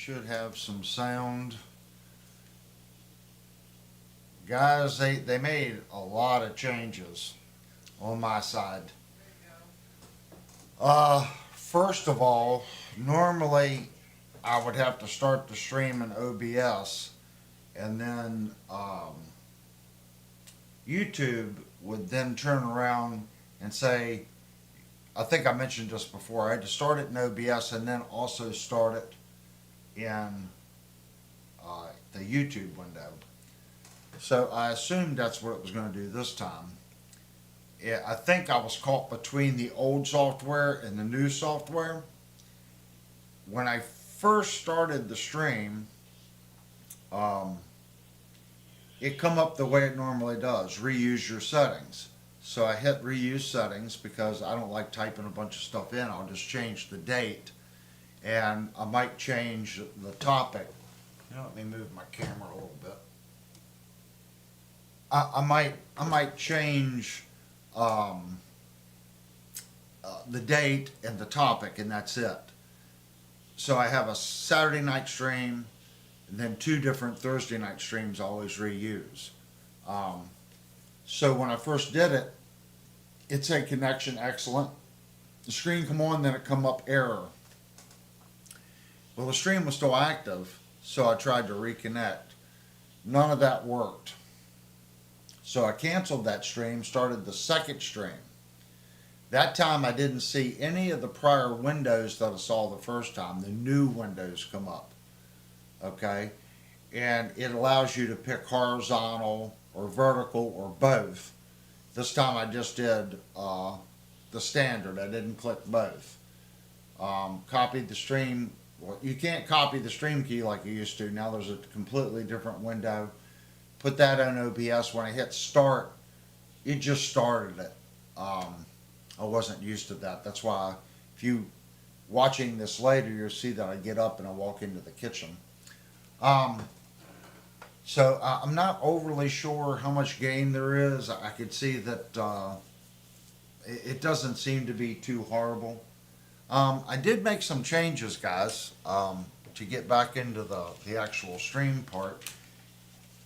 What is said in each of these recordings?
should have some sound. Guys, they made a lot of changes on my side. First of all, normally I would have to start the stream in OBS, and then YouTube would then turn around and say, I think I mentioned this before, I had to start it in OBS and then also start it in the YouTube window. So I assumed that's what it was going to do this time. I think I was caught between the old software and the new software. When I first started the stream, it come up the way it normally does, reuse your settings. So I hit reuse settings because I don't like typing a bunch of stuff in. I'll just change the date, and I might change the topic. Let me move my camera a little bit. I might change the date and the topic, and that's it. So I have a Saturday night stream, and then 2 different Thursday night streams I always reuse. So when I first did it, it said connection excellent. The screen come on, then it come up error. Well, the stream was still active, so I tried to reconnect. None of that worked. So I canceled that stream, started the second stream. That time I didn't see any of the prior windows that I saw the first time. The new windows come up. Okay? And it allows you to pick horizontal or vertical or both. This time I just did the standard. I didn't click both. Copied the stream. Well, you can't copy the stream key like you used to. Now there's a completely different window. Put that on OBS. When I hit start, it just started it. I wasn't used to that. That's why if you watching this later, you'll see that I get up and I walk into the kitchen. So I'm not overly sure how much gain there is. I could see that it doesn't seem to be too horrible. I did make some changes, guys, to get back into the actual stream part.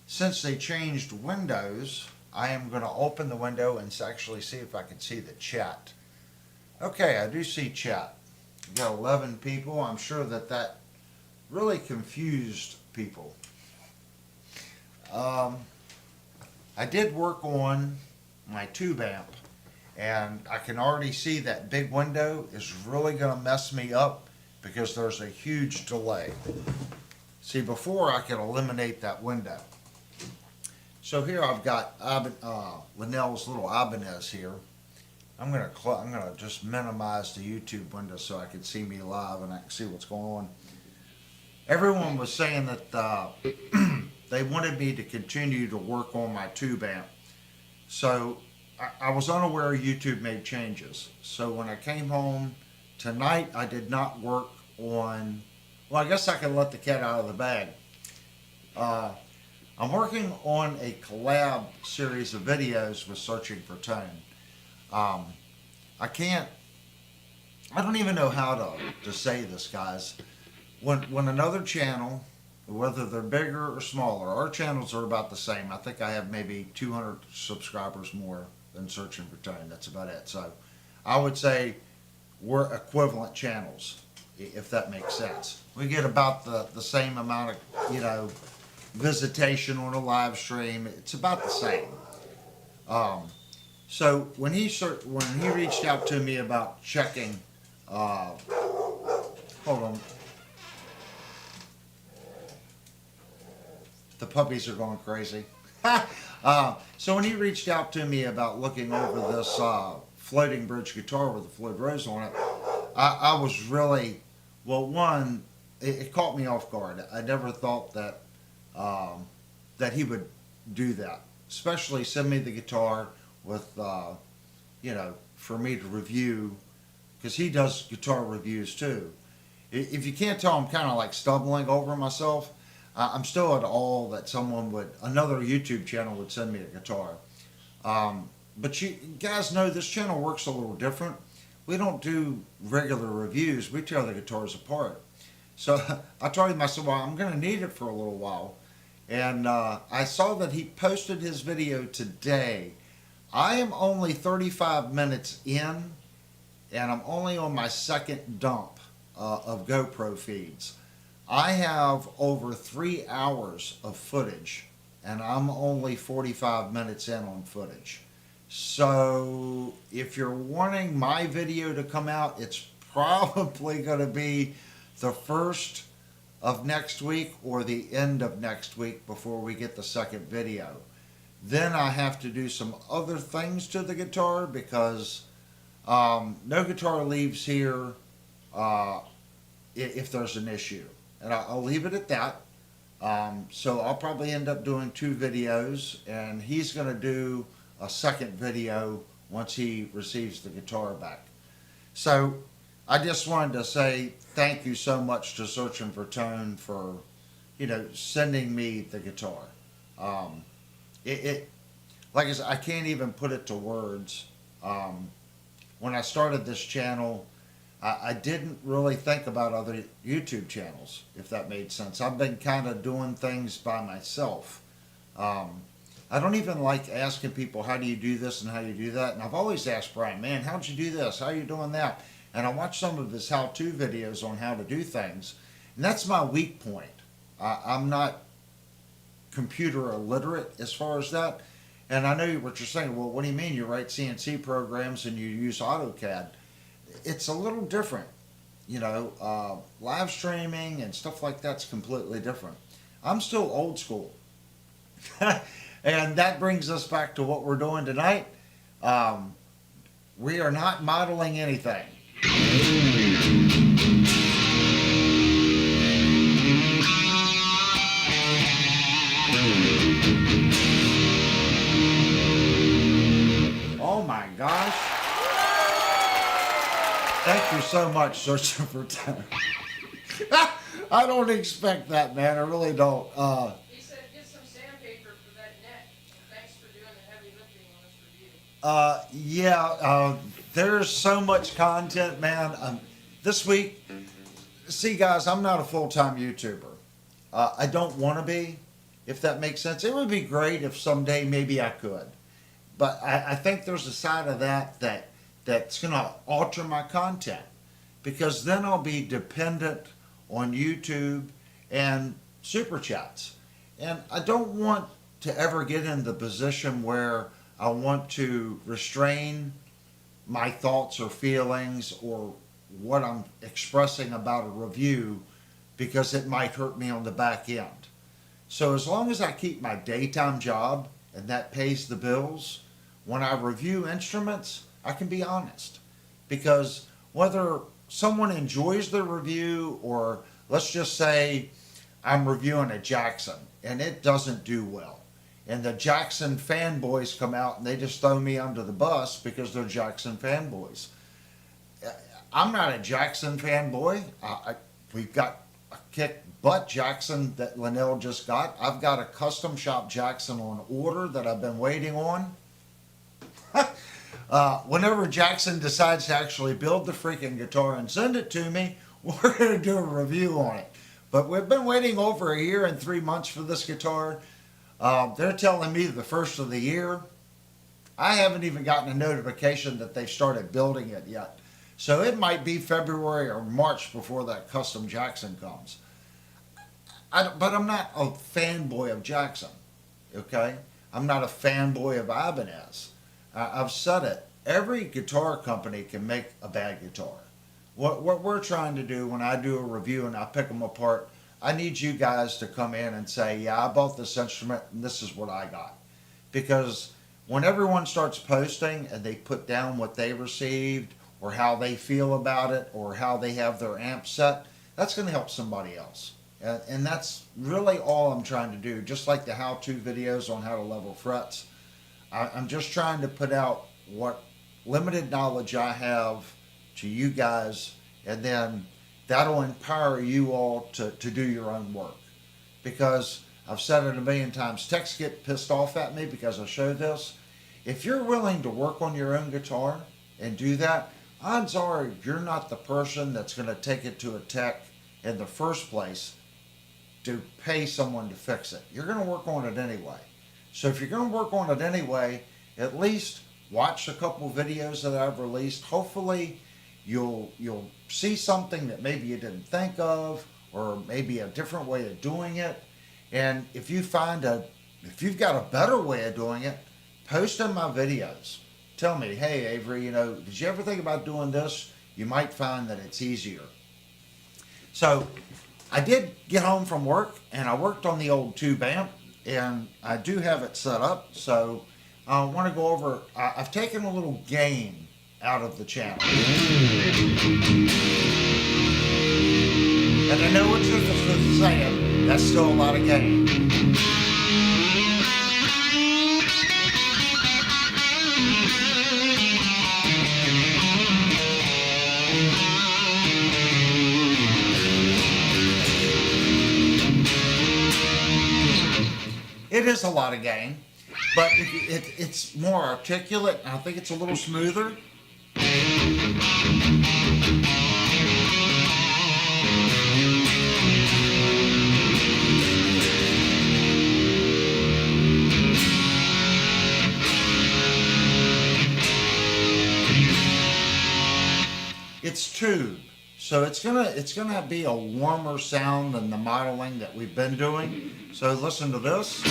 Since they changed windows, I am going to open the window and actually see if I can see the chat. Okay, I do see chat. We got 11 people. I'm sure that really confused people. I did work on my tube amp, and I can already see that big window is really going to mess me up because there's a huge delay. See, before I could eliminate that window. So here I've got Linnell's little Ibanez here. I'm gonna just minimize the YouTube window so I can see me live and I can see what's going on. Everyone was saying that they wanted me to continue to work on my tube amp. So I was unaware YouTube made changes. So when I came home tonight, I did not work on, well, I guess I can let the cat out of the bag. I'm working on a collab series of videos with Searching for Tone. I don't even know how to say this, guys. When another channel, whether they're bigger or smaller, our channels are about the same. I think I have maybe 200 subscribers more than Searching for Tone. That's about it. So I would say we're equivalent channels, if that makes sense. We get about the same amount of, visitation on a live stream. It's about the same. So when he reached out to me about checking, hold on, the puppies are going crazy. So when he reached out to me about looking over this floating bridge guitar with a Floyd Rose on it, I was really, well, one, it caught me off guard. I never thought that he would do that, especially send me the guitar with, for me to review, because he does guitar reviews too. If you can't tell, I'm kind of like stumbling over myself. I'm still at all that another YouTube channel would send me a guitar. But you guys know this channel works a little different. We don't do regular reviews. We tear the guitars apart. So I told him, I said, well, I'm going to need it for a little while. And I saw that he posted his video today. I am only 35 minutes in, and I'm only on my second dump of GoPro feeds. I have over 3 hours of footage, and I'm only 45 minutes in on footage. So if you're wanting my video to come out, it's probably going to be the first of next week or the end of next week before we get the second video. Then I have to do some other things to the guitar because no guitar leaves here if there's an issue. And I'll leave it at that. So I'll probably end up doing 2 videos, and he's going to do a second video once he receives the guitar back. So I just wanted to say thank you so much to Searching for Tone for, sending me the guitar. Like I said, I can't even put it to words. When I started this channel, I didn't really think about other YouTube channels, if that made sense. I've been kind of doing things by myself. I don't even like asking people, how do you do this and how do you do that? And I've always asked Brian, man, how'd you do this? How are you doing that? And I watch some of his how-to videos on how to do things. And that's my weak point. I'm not computer illiterate as far as that. And I know what you're saying. Well, what do you mean? You write CNC programs and you use AutoCAD. It's a little different. Live streaming and stuff like that's completely different. I'm still old school. And that brings us back to what we're doing tonight. We are not modeling anything. Oh my gosh. Thank you so much, Searching for Tone. I don't expect that, man. I really don't. He said get some sandpaper for that net. Thanks for doing the heavy lifting on this review. There's so much content, man. This week, see, guys, I'm not a full-time YouTuber. I don't want to be, if that makes sense. It would be great if someday maybe I could. But I think there's a side of that's going to alter my content, because then I'll be dependent on YouTube and super chats. And I don't want to ever get in the position where I want to restrain my thoughts or feelings or what I'm expressing about a review because it might hurt me on the back end. So as long as I keep my daytime job and that pays the bills, when I review instruments, I can be honest. Because whether someone enjoys the review, or let's just say I'm reviewing a Jackson and it doesn't do well, and the Jackson fanboys come out and they just throw me under the bus because they're Jackson fanboys. I'm not a Jackson fanboy. We've got a kick butt Jackson that Linnell just got. I've got a custom shop Jackson on order that I've been waiting on. Whenever Jackson decides to actually build the freaking guitar and send it to me, we're going to do a review on it. But we've been waiting over a year and 3 months for this guitar. They're telling me the first of the year. I haven't even gotten a notification that they've started building it yet. So it might be February or March before that custom Jackson comes. But I'm not a fanboy of Jackson, okay? I'm not a fanboy of Ibanez. I've said it. Every guitar company can make a bad guitar. What we're trying to do when I do a review and I pick them apart, I need you guys to come in and say, yeah, I bought this instrument and this is what I got. Because when everyone starts posting and they put down what they received or how they feel about it or how they have their amp set, that's going to help somebody else. And that's really all I'm trying to do. Just like the how-to videos on how to level frets. I'm just trying to put out what limited knowledge I have to you guys, and then that'll empower you all to do your own work. Because I've said it a million times, techs get pissed off at me because I show this. If you're willing to work on your own guitar and do that, odds are you're not the person that's going to take it to a tech in the first place to pay someone to fix it. You're going to work on it anyway. So if you're going to work on it anyway, at least watch a couple videos that I've released. Hopefully you'll see something that maybe you didn't think of, or maybe a different way of doing it. And if you've got a better way of doing it, post in my videos. Tell me, hey Avery, did you ever think about doing this? You might find that it's easier. So I did get home from work and I worked on the old tube amp, and I do have it set up. So I want to go over, I've taken a little gain out of the channel. And I know what you're saying, that's still a lot of gain. It is a lot of gain, but it's more articulate, and I think it's a little smoother. It's tube, so it's gonna be a warmer sound than the modeling that we've been doing. So listen to this.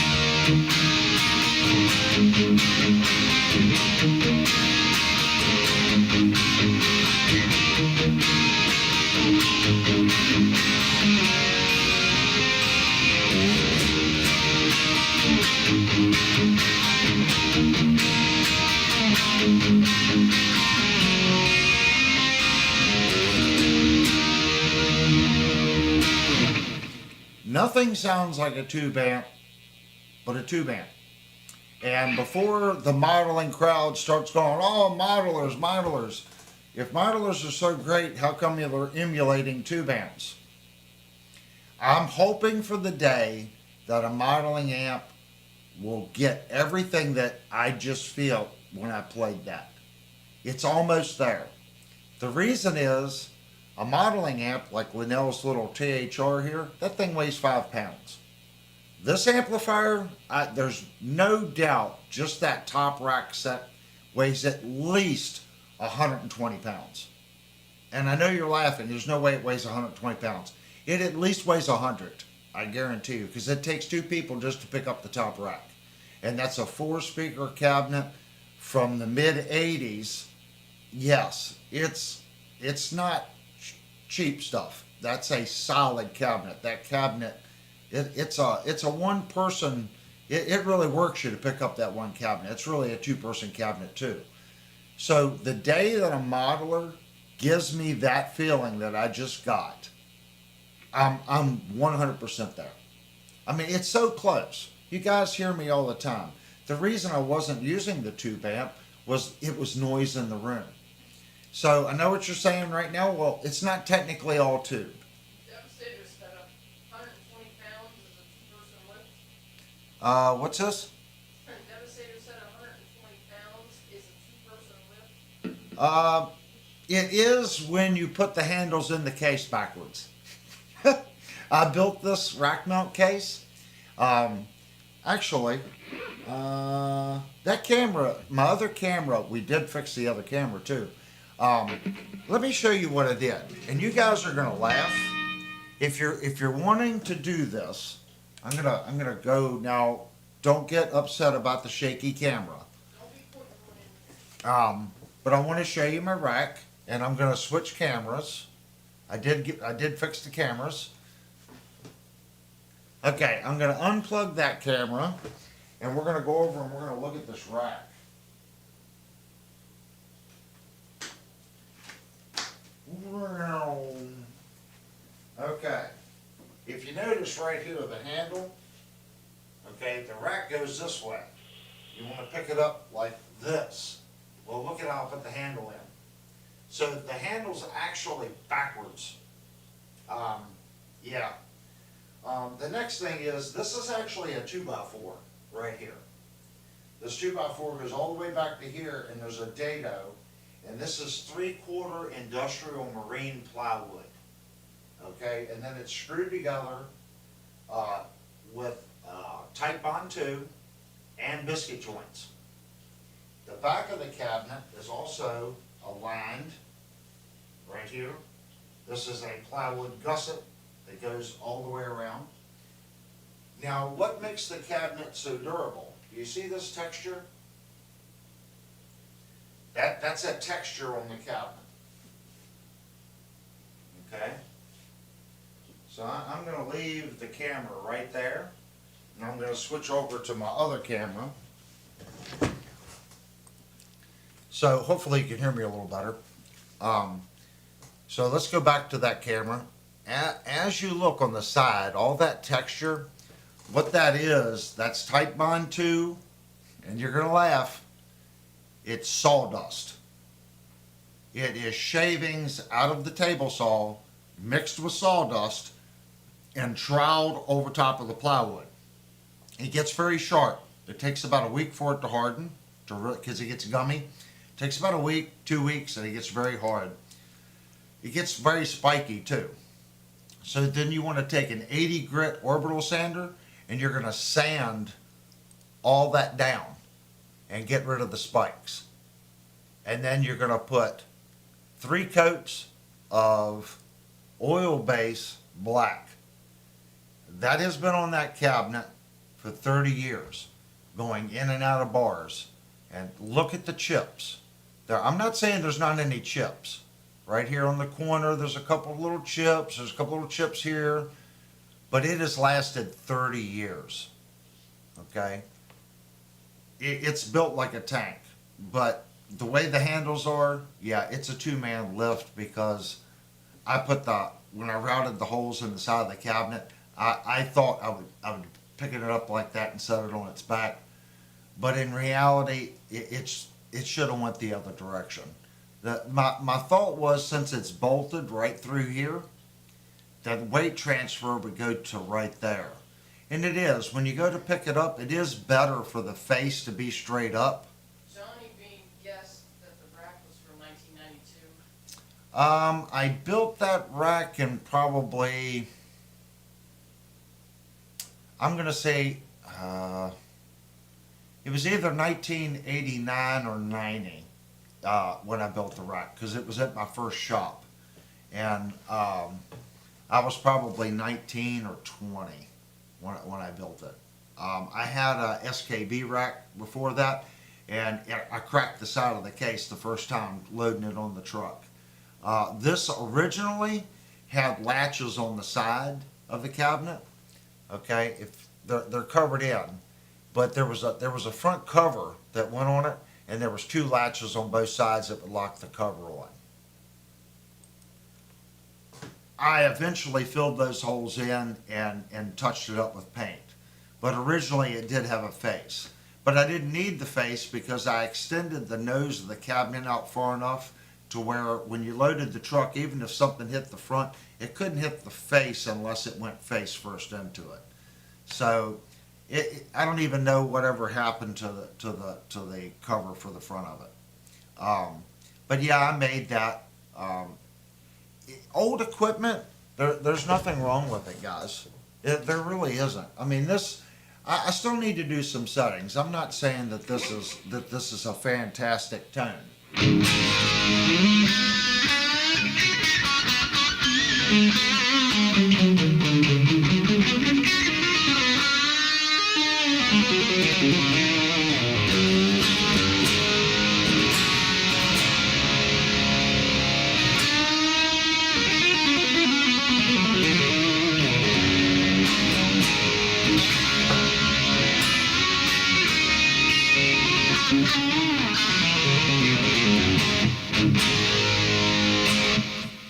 Nothing sounds like a tube amp but a tube amp. And before the modeling crowd starts going, oh, modelers. If modelers are so great, how come you're emulating tube amps? I'm hoping for the day that a modeling amp will get everything that I just feel when I played that. It's almost there. The reason is, a modeling amp like Linnell's little THR here, that thing weighs 5 pounds. This amplifier, there's no doubt just that top rack set weighs at least 120 pounds. And I know you're laughing, there's no way it weighs 120 pounds. It at least weighs 100, I guarantee you, because it takes 2 people just to pick up the top rack. And that's a 4-speaker cabinet from the mid-80s. Yes, it's not cheap stuff. That's a solid cabinet. That cabinet, it's a one person, it really works you to pick up that one cabinet. It's really a 2-person cabinet too. So the day that a modeler gives me that feeling that I just got, I'm 100% there. I mean, it's so close. You guys hear me all the time. The reason I wasn't using the tube amp was it was noise in the room. So I know what you're saying right now. Well, it's not technically all tube. Devastator set up 120 pounds is a 2-person lift. What's this? Devastator set up 120 pounds is a 2-person lift. It is when you put the handles in the case backwards. I built this rack mount case. Actually, that camera, my other camera, we did fix the other camera too. Let me show you what I did, and you guys are gonna laugh. If you're wanting to do this, I'm gonna go now. Don't get upset about the shaky camera. But I want to show you my rack, and I'm gonna switch cameras. I did fix the cameras. Okay, I'm gonna unplug that camera, and we're gonna go over and we're gonna look at this rack. Okay, if you notice right here the handle, okay, the rack goes this way. You want to pick it up like this. Well, look at how I put the handle in. So the handle's actually backwards. Yeah. The next thing is, this is actually a 2x4 right here. This 2x4 goes all the way back to here, and there's a dado. And this is 3/4 industrial marine plywood. okay, and then it's screwed together with tight bond 2 and biscuit joints. The back of the cabinet is also aligned right here. This is a plywood gusset that goes all the way around. Now, what makes the cabinet so durable? Do you see this texture? That's a texture on the cabinet. Okay? So I'm going to leave the camera right there, and I'm going to switch over to my other camera. So hopefully you can hear me a little better. So let's go back to that camera. As you look on the side, all that texture, what that is, that's Type Bond 2, and you're going to laugh, it's sawdust. It is shavings out of the table saw mixed with sawdust and troweled over top of the plywood. It gets very sharp. It takes about a week for it to harden because it gets gummy. It takes about a week, 2 weeks, and it gets very hard. It gets very spiky too. So then you want to take an 80 grit orbital sander and you're going to sand all that down and get rid of the spikes. And then you're going to put 3 coats of oil-based black. That has been on that cabinet for 30 years, going in and out of bars. And look at the chips. I'm not saying there's not any chips. Right here on the corner, there's a couple of little chips. There's a couple of little chips here. But it has lasted 30 years. Okay? It's built like a tank. But the way the handles are, yeah, it's a 2-man lift because when I routed the holes in the side of the cabinet, I thought I would pick it up like that and set it on its back. But in reality, it should have went the other direction. My thought was, since it's bolted right through here, that weight transfer would go to right there. And it is. When you go to pick it up, it is better for the face to be straight up. Johnny Bean guessed that the rack was from 1992. I built that rack in probably, I'm going to say, it was either 1989 or 90 when I built the rack, because it was at my first shop. And I was probably 19 or 20 when I built it. I had a SKB rack before that, and I cracked the side of the case the first time loading it on the truck. This originally had latches on the side of the cabinet. Okay, if they're covered in, but there was a front cover that went on it, and there was 2 latches on both sides that would lock the cover on. I eventually filled those holes in and touched it up with paint. But originally it did have a face. But I didn't need the face because I extended the nose of the cabinet out far enough to where when you loaded the truck, even if something hit the front, it couldn't hit the face unless it went face first into it. So I don't even know whatever happened to the cover for the front of it. But yeah, I made that. Old equipment, there's nothing wrong with it, guys. There really isn't. I mean, I still need to do some settings. I'm not saying that this is a fantastic tone.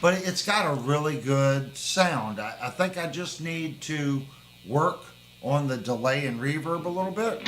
But it's got a really good sound. I think I just need to work on the delay and reverb a little bit.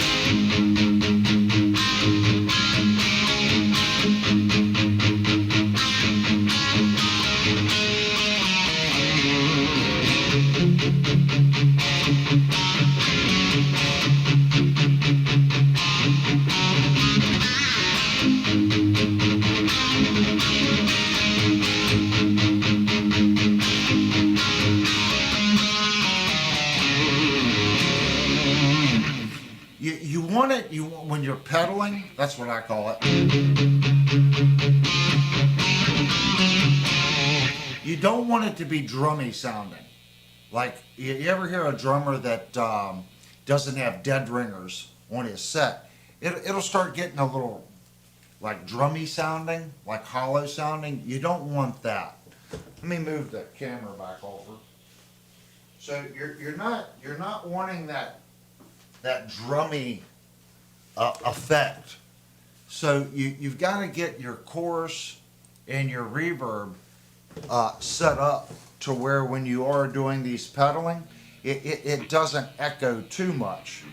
when you're pedaling, that's what I call it. You don't want it to be drummy sounding. Like, you ever hear a drummer that doesn't have dead ringers on his set? It'll start getting a little like drummy sounding, like hollow sounding. You don't want that. Let me move the camera back over. So you're not wanting that drummy effect. So you've got to get your chorus and your reverb set up to where when you are doing these pedaling, it doesn't echo too much.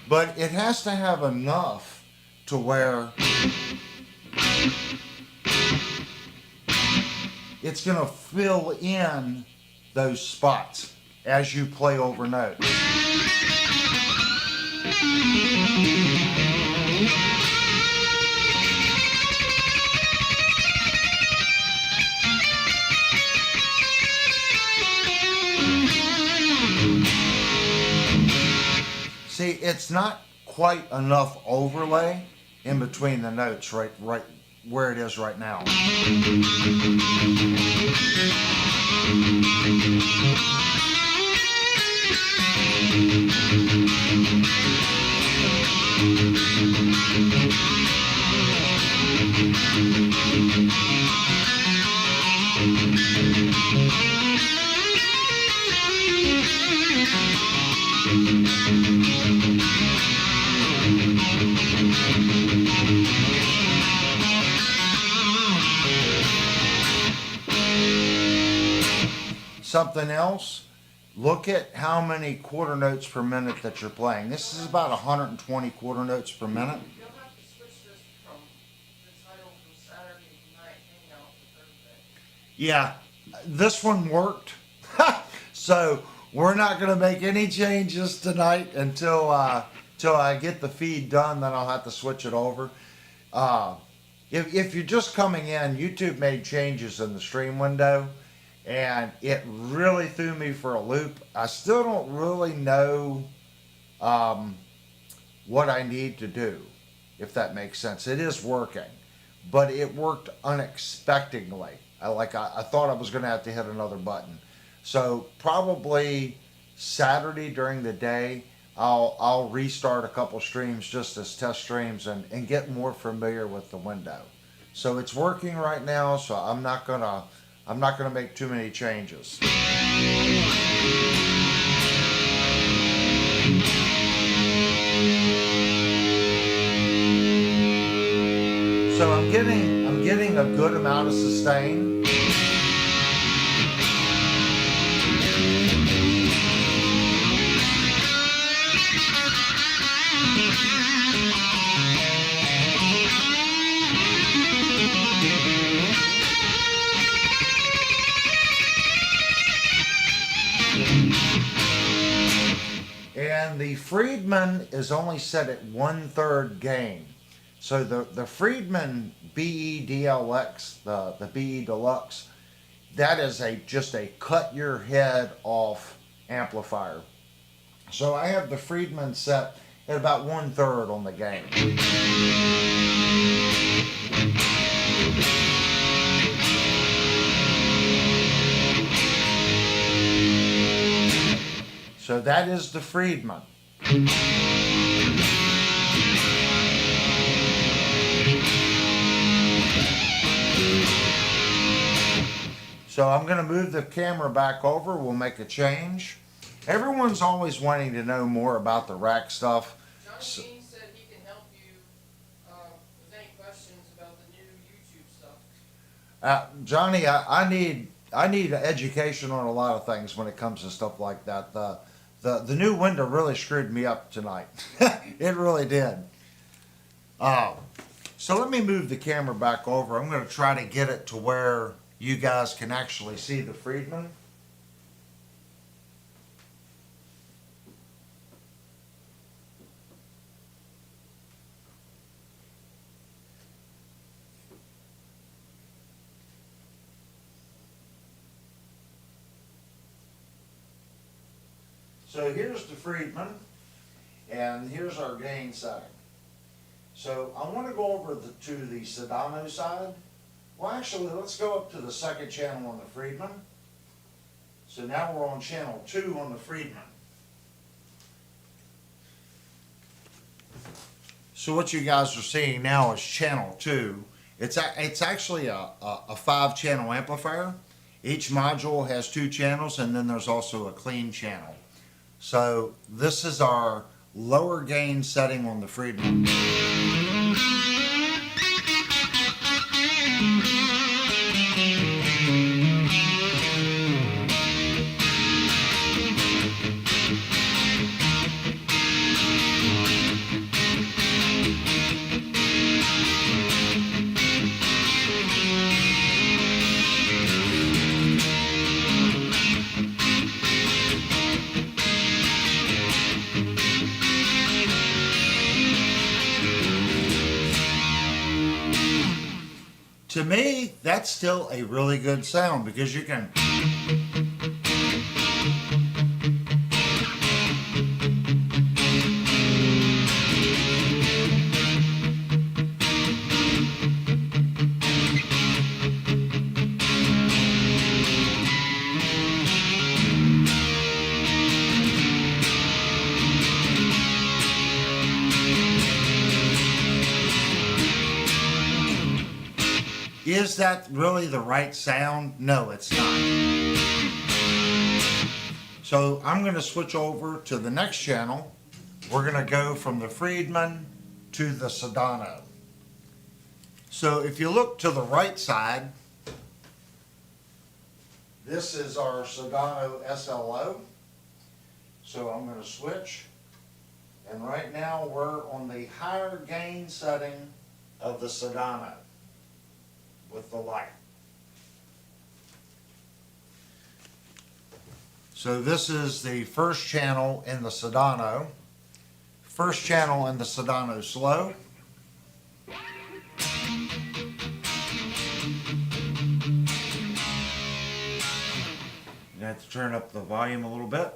But it has to have enough to where it's going to fill in those spots as you play over notes. See, it's not quite enough overlay in between the notes right where it is right now. Something else, look at how many quarter notes per minute that you're playing. This is about 120 quarter notes per minute. You'll have to switch this from the title from Saturday night Hangout to Thursday. Yeah, this one worked. So we're not going to make any changes tonight until I get the feed done. Then I'll have to switch it over. If you're just coming in, YouTube made changes in the stream window, and it really threw me for a loop. I still don't really know what I need to do, if that makes sense. It is working, but it worked unexpectedly. I thought I was going to have to hit another button. So probably Saturday during the day, I'll restart a couple streams just as test streams and get more familiar with the window. So it's working right now, so I'm not gonna make too many changes. So I'm getting a good amount of sustain. And the Friedman is only set at 1/3 gain. So the Friedman BE-DLX, the BE Deluxe, that is just a cut your head off amplifier. So I have the Friedman set at about 1/3 on the gain. So that is the Friedman. So I'm going to move the camera back over. We'll make a change. Everyone's always wanting to know more about the rack stuff. Johnny Dean said he can help you with any questions about the new YouTube stuff. Johnny, I need education on a lot of things when it comes to stuff like that. The new window really screwed me up tonight. It really did. So let me move the camera back over. I'm going to try to get it to where you guys can actually see the Friedman. So here's the Friedman, and here's our gain setting. So I want to go over to the Sedano side. Well, actually, let's go up to the second channel on the Friedman. So now we're on channel 2 on the Friedman. So what you guys are seeing now is channel 2. It's actually a 5-channel amplifier. Each module has 2 channels, and then there's also a clean channel. So this is our lower gain setting on the Friedman. To me, that's still a really good sound because you can. Is that really the right sound? No, it's not. So I'm going to switch over to the next channel. We're going to go from the Friedman to the Sedano. So if you look to the right side, this is our Sedano SLO. So I'm going to switch. And right now we're on the higher gain setting of the Sedano with the light. So this is the first channel in the Sedano. First channel in the Sedano slow. You have to turn up the volume a little bit.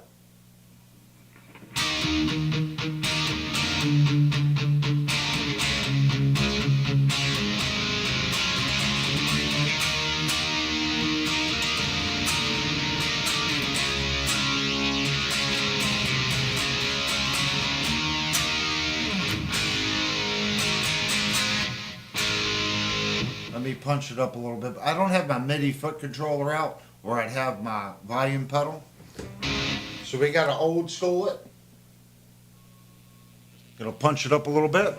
Let me punch it up a little bit. I don't have my MIDI foot controller out where I'd have my volume pedal. So we got to old school it. Gonna punch it up a little bit.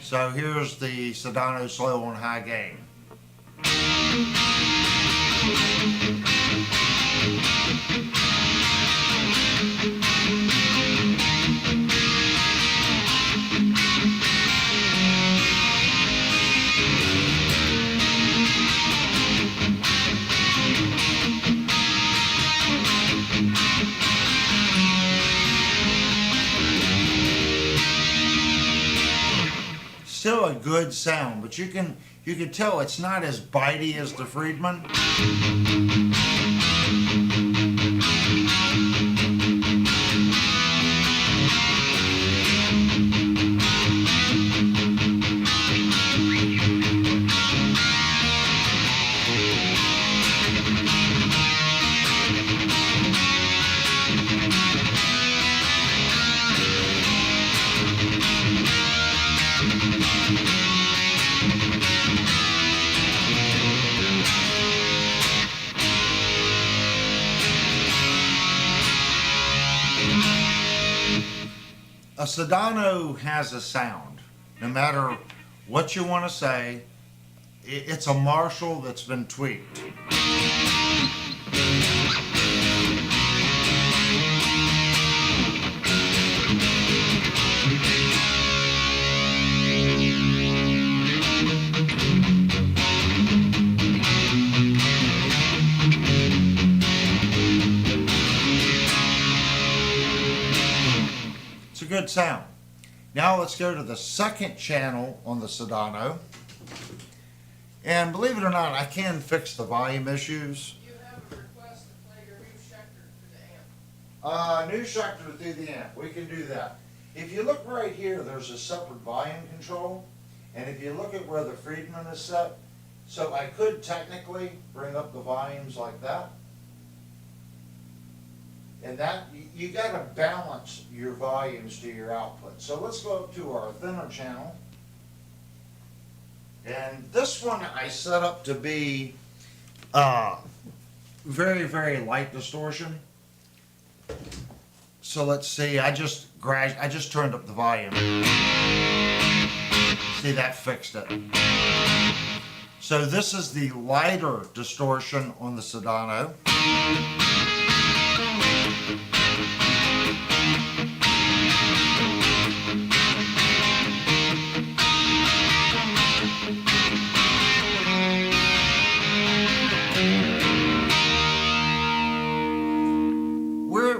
So here's the Sedano slow on high gain. Still a good sound, but you can tell it's not as bitey as the Friedman. A Sedano has a sound. No matter what you want to say, it's a Marshall that's been tweaked. Good sound. Now let's go to the second channel on the Sedano. And believe it or not, I can fix the volume issues. You have a request to play your new Schecter through the amp. New Schecter through the amp, we can do that. If you look right here, there's a separate volume control. And if you look at where the Friedman is set, so I could technically bring up the volumes like that. And that, you gotta balance your volumes to your output. So let's go up to our thinner channel. And this one I set up to be very, very light distortion. So let's see, I just turned up the volume. See, that fixed it. So this is the lighter distortion on the Sedano.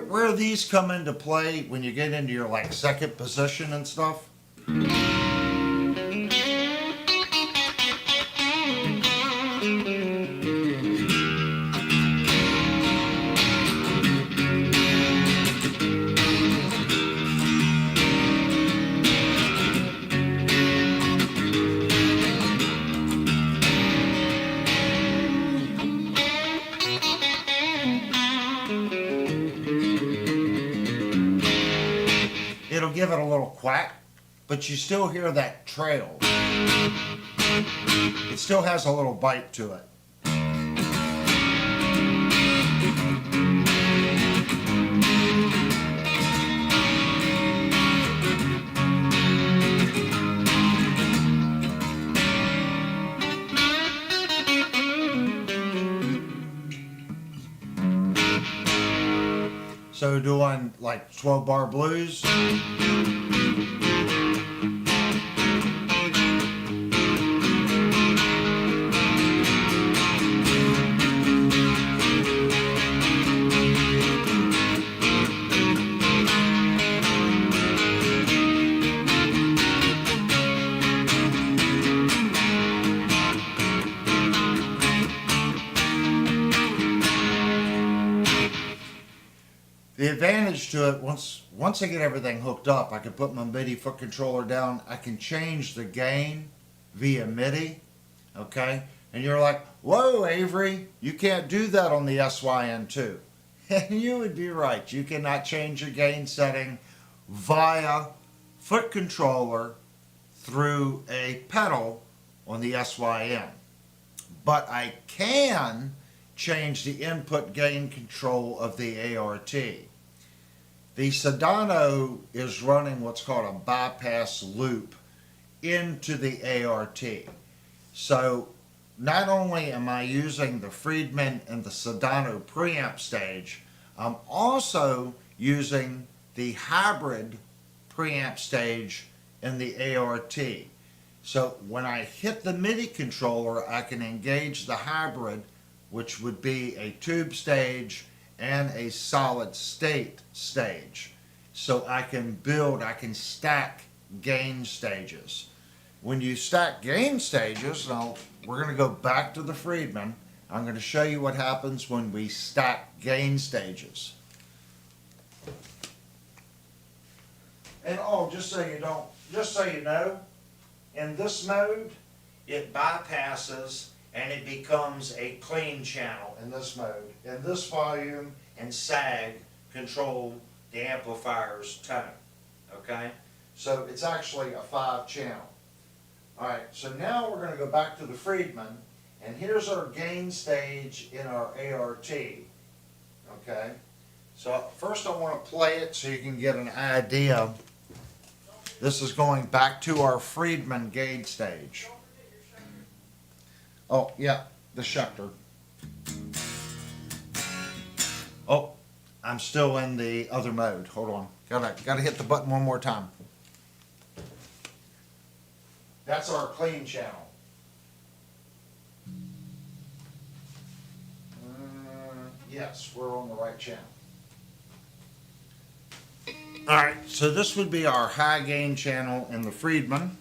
Where these come into play when you get into your like second position and stuff. It'll give it a little quack, but you still hear that trail. It still has a little bite to it. So doing like 12 bar blues. The advantage to it, once I get everything hooked up, I can put my MIDI foot controller down. I can change the gain via MIDI, okay? And you're like, whoa, Avery, you can't do that on the SYN2. And you would be right. You cannot change your gain setting via foot controller through a pedal on the SYN. But I can change the input gain control of the ART. The Sedano is running what's called a bypass loop into the ART. So not only am I using the Friedman and the Sedano preamp stage, I'm also using the hybrid preamp stage in the ART. So when I hit the MIDI controller, I can engage the hybrid, which would be a tube stage and a solid state stage. So I can stack gain stages. When you stack gain stages, now we're going to go back to the Friedman. I'm going to show you what happens when we stack gain stages. And just so you know, in this mode, it bypasses and it becomes a clean channel in this mode. And this volume and sag control the amplifier's tone, okay? So it's actually a 5-channel. All right, so now we're going to go back to the Friedman, and here's our gain stage in our ART, okay? So first I want to play it so you can get an idea. This is going back to our Friedman gain stage. Oh, yeah, the Schecter. Oh, I'm still in the other mode. Hold on. Gotta hit the button one more time. That's our clean channel. Yes, we're on the right channel. All right, so this would be our high gain channel in the Friedman.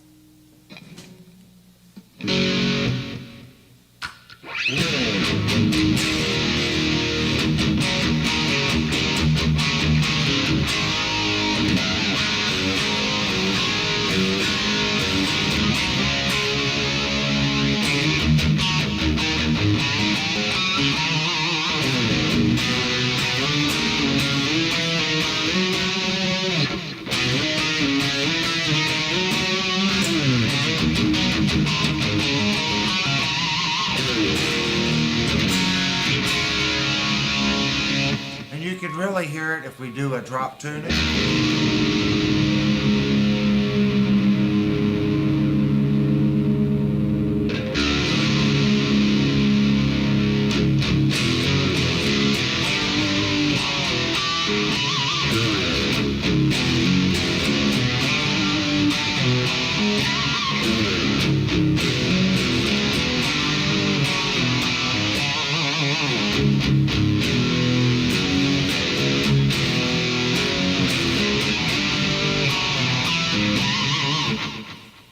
if we do a drop tuning.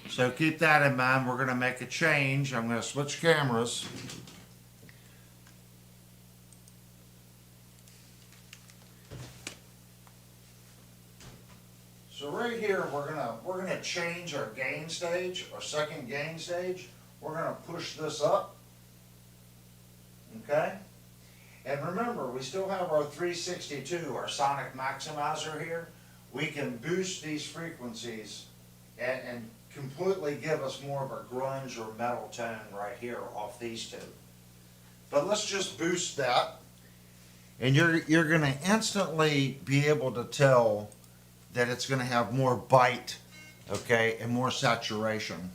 So keep that in mind. We're going to make a change. I'm going to switch cameras. So right here, we're gonna change our gain stage, our second gain stage. We're gonna push this up. Okay? And remember, we still have our 362, our sonic maximizer here. We can boost these frequencies and completely give us more of a grunge or metal tone right here off these two. But let's just boost that. And you're gonna instantly be able to tell that it's gonna have more bite, okay, and more saturation.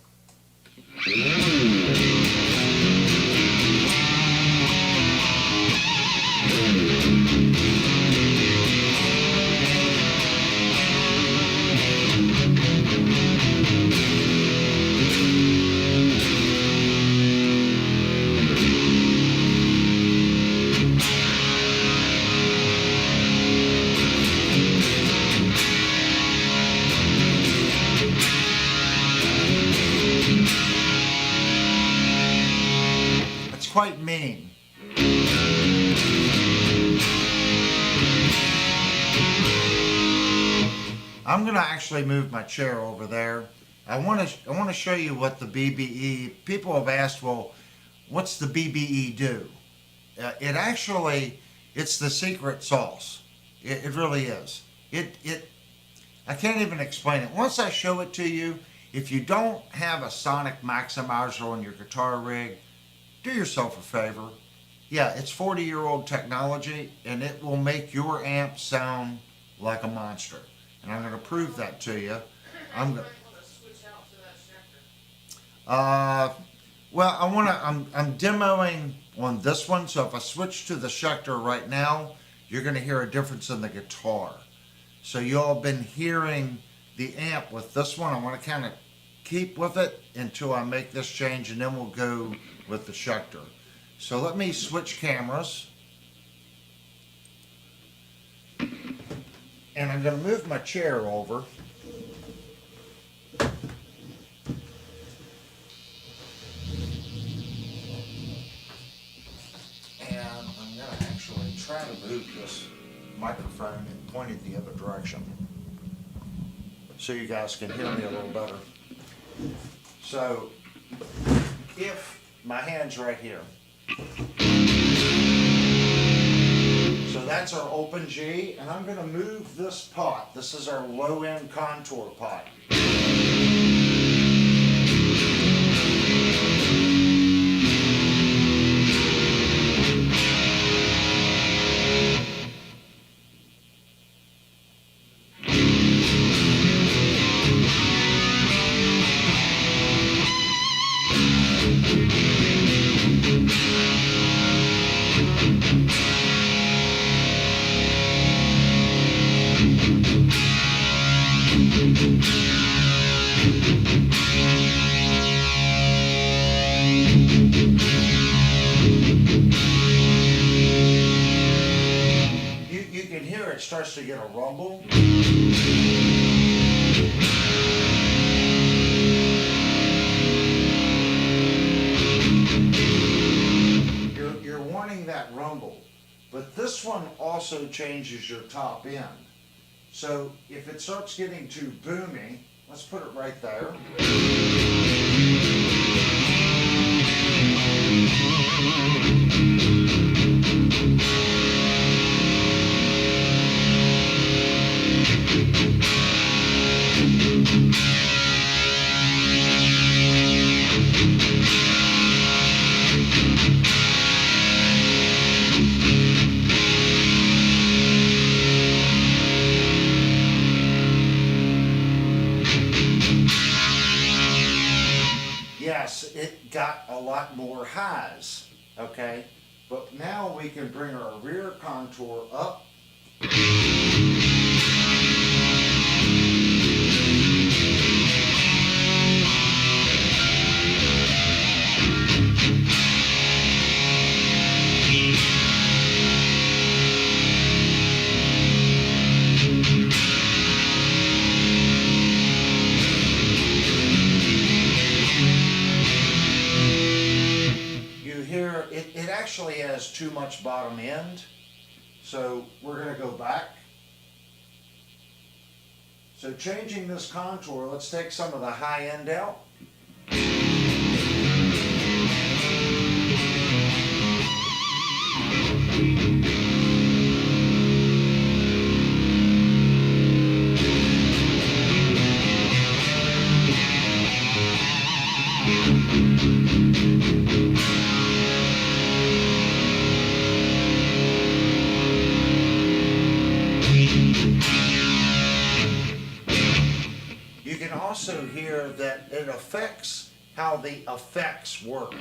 Quite mean. I'm going to actually move my chair over there. I want to show you what the BBE, people have asked, well, what's the BBE do? It's the secret sauce. It really is. I can't even explain it. Once I show it to you, if you don't have a sonic maximizer on your guitar rig, do yourself a favor. Yeah, it's 40-year-old technology, and it will make your amp sound like a monster. And I'm going to prove that to you. I'm demoing on this one, so if I switch to the Schecter right now, you're going to hear a difference in the guitar. So you all been hearing the amp with this one. I want to kind of keep with it until I make this change, and then we'll go with the Schecter. So let me switch cameras. And I'm going to move my chair over. And I'm going to actually try to move this microphone and point it the other direction, so you guys can hear me a little better. So if my hand's right here. So that's our open G, and I'm going to move this pot. This is our low-end contour pot. You can hear it starts to get a rumble. You're wanting that rumble, but this one also changes your top end. So if it starts getting too boomy, let's put it right there. yes, it got a lot more highs, okay? But now we can bring our rear contour up. It actually has too much bottom end, so we're going to go back. So changing this contour, let's take some of the high end out. You can also hear that it affects how the effects work.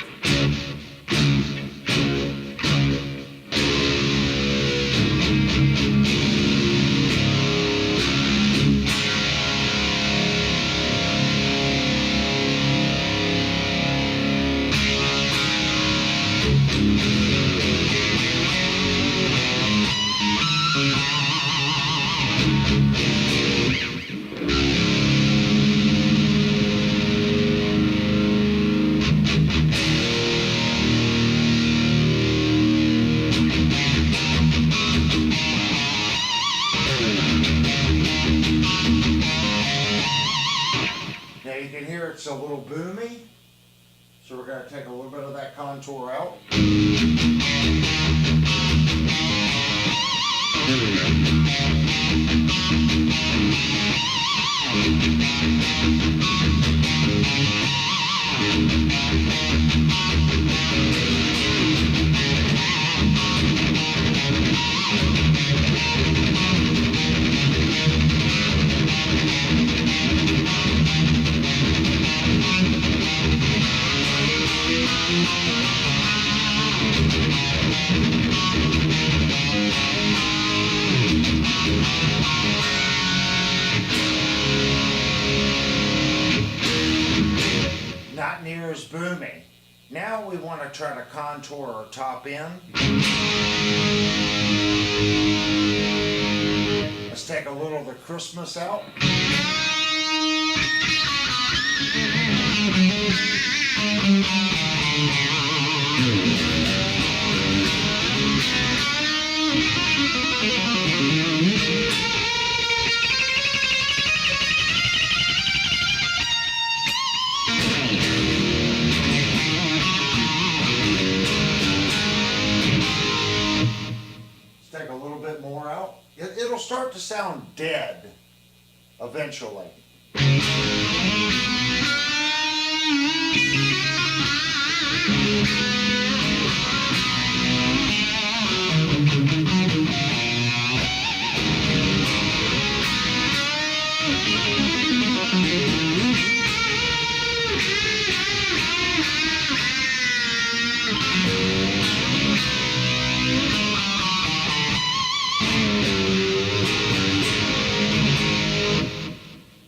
Now you can hear it's a little boomy, so we're going to take a little bit of that contour out. Not near as boomy. Now we want to try to contour our top end. Let's take a little of the Christmas out. Take a little bit more out. It'll start to sound dead eventually.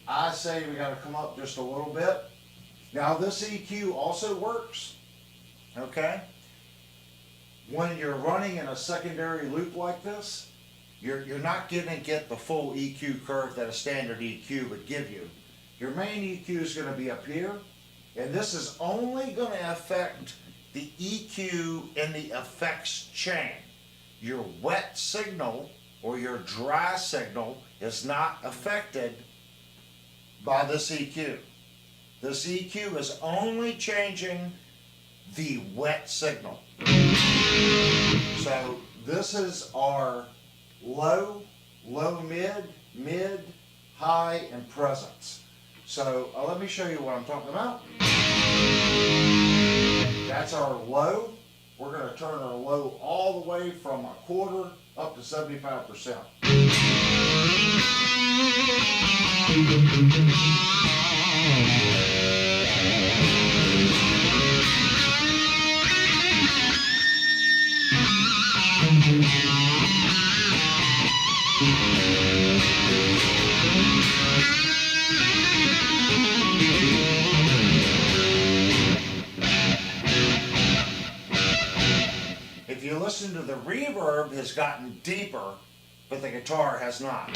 I say we got to come up just a little bit. Now this EQ also works, okay? When you're running in a secondary loop like this, you're not going to get the full EQ curve that a standard EQ would give you. Your main EQ is going to be up here, and this is only going to affect the EQ in the effects chain. Your wet signal or your dry signal is not affected by this EQ. This EQ is only changing the wet signal. So this is our low, mid, high, and presence. So let me show you what I'm talking about. That's our low. We're going to turn our low all the way from a quarter up to 75%. to the reverb has gotten deeper, but the guitar has not.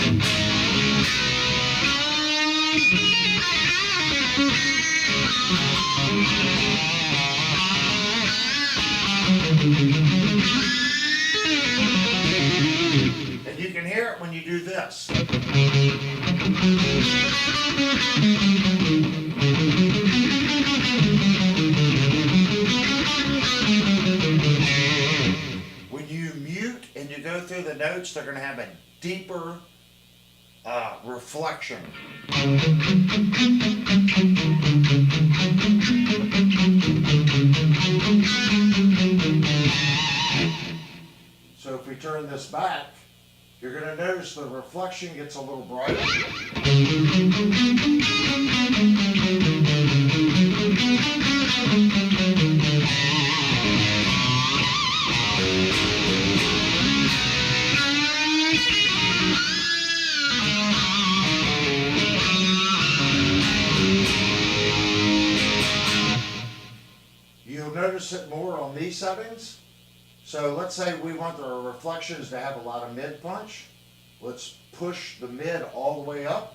And you can hear it when you do this. When you mute and you go through the notes, they're going to have a deeper reflection. So if we turn this back, you're going to notice the reflection gets a little brighter. You'll notice it more on these settings. So let's say we want the reflections to have a lot of mid punch. Let's push the mid all the way up.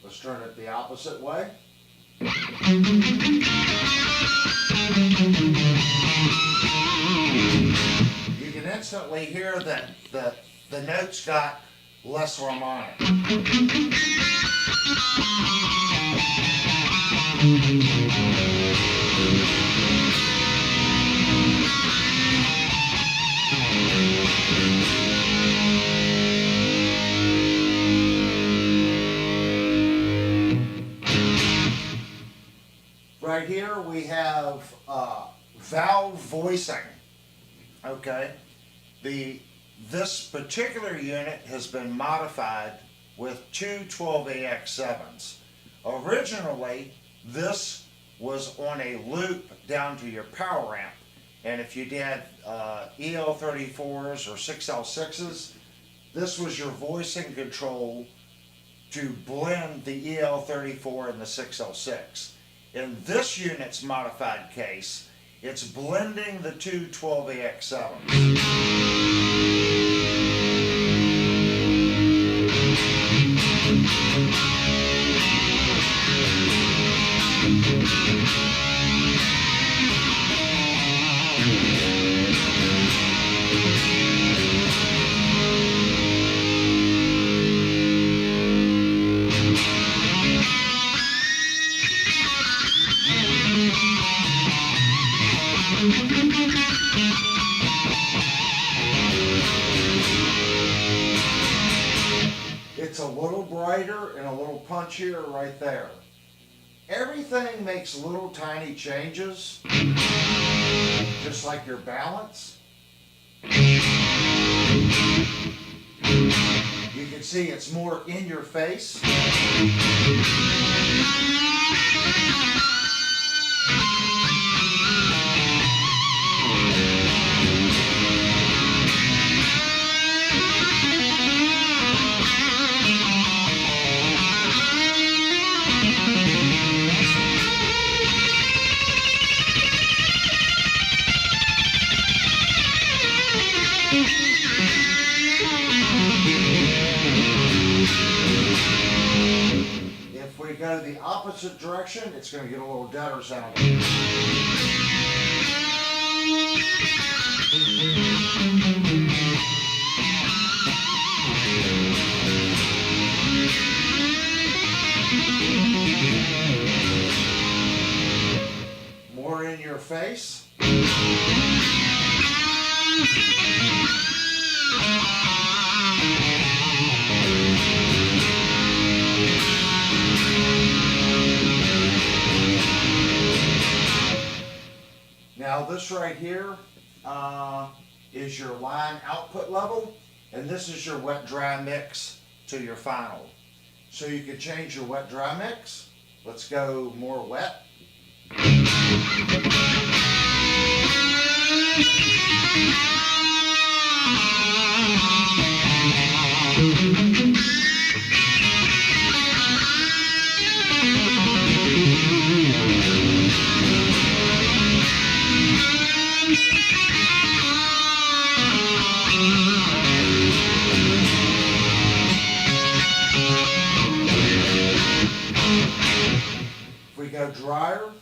Let's turn it the opposite way. You can instantly hear that the notes got less harmonic. Right here we have valve voicing. Okay, this particular unit has been modified with two 12AX7s. Originally, this was on a loop down to your power amp, and if you did EL34s or 6L6s, this was your voicing control to blend the EL34 and the 6L6. In this unit's modified case, it's blending the two 12AX7s. It's a little brighter and a little punchier right there. Everything makes little tiny changes, just like your balance. You can see it's more in your face. If we go the opposite direction, it's going to get a little deader sounding. More in your face. this right here is your line output level, and this is your wet dry mix to your final. So you can change your wet dry mix. Let's go more wet. If we go drier,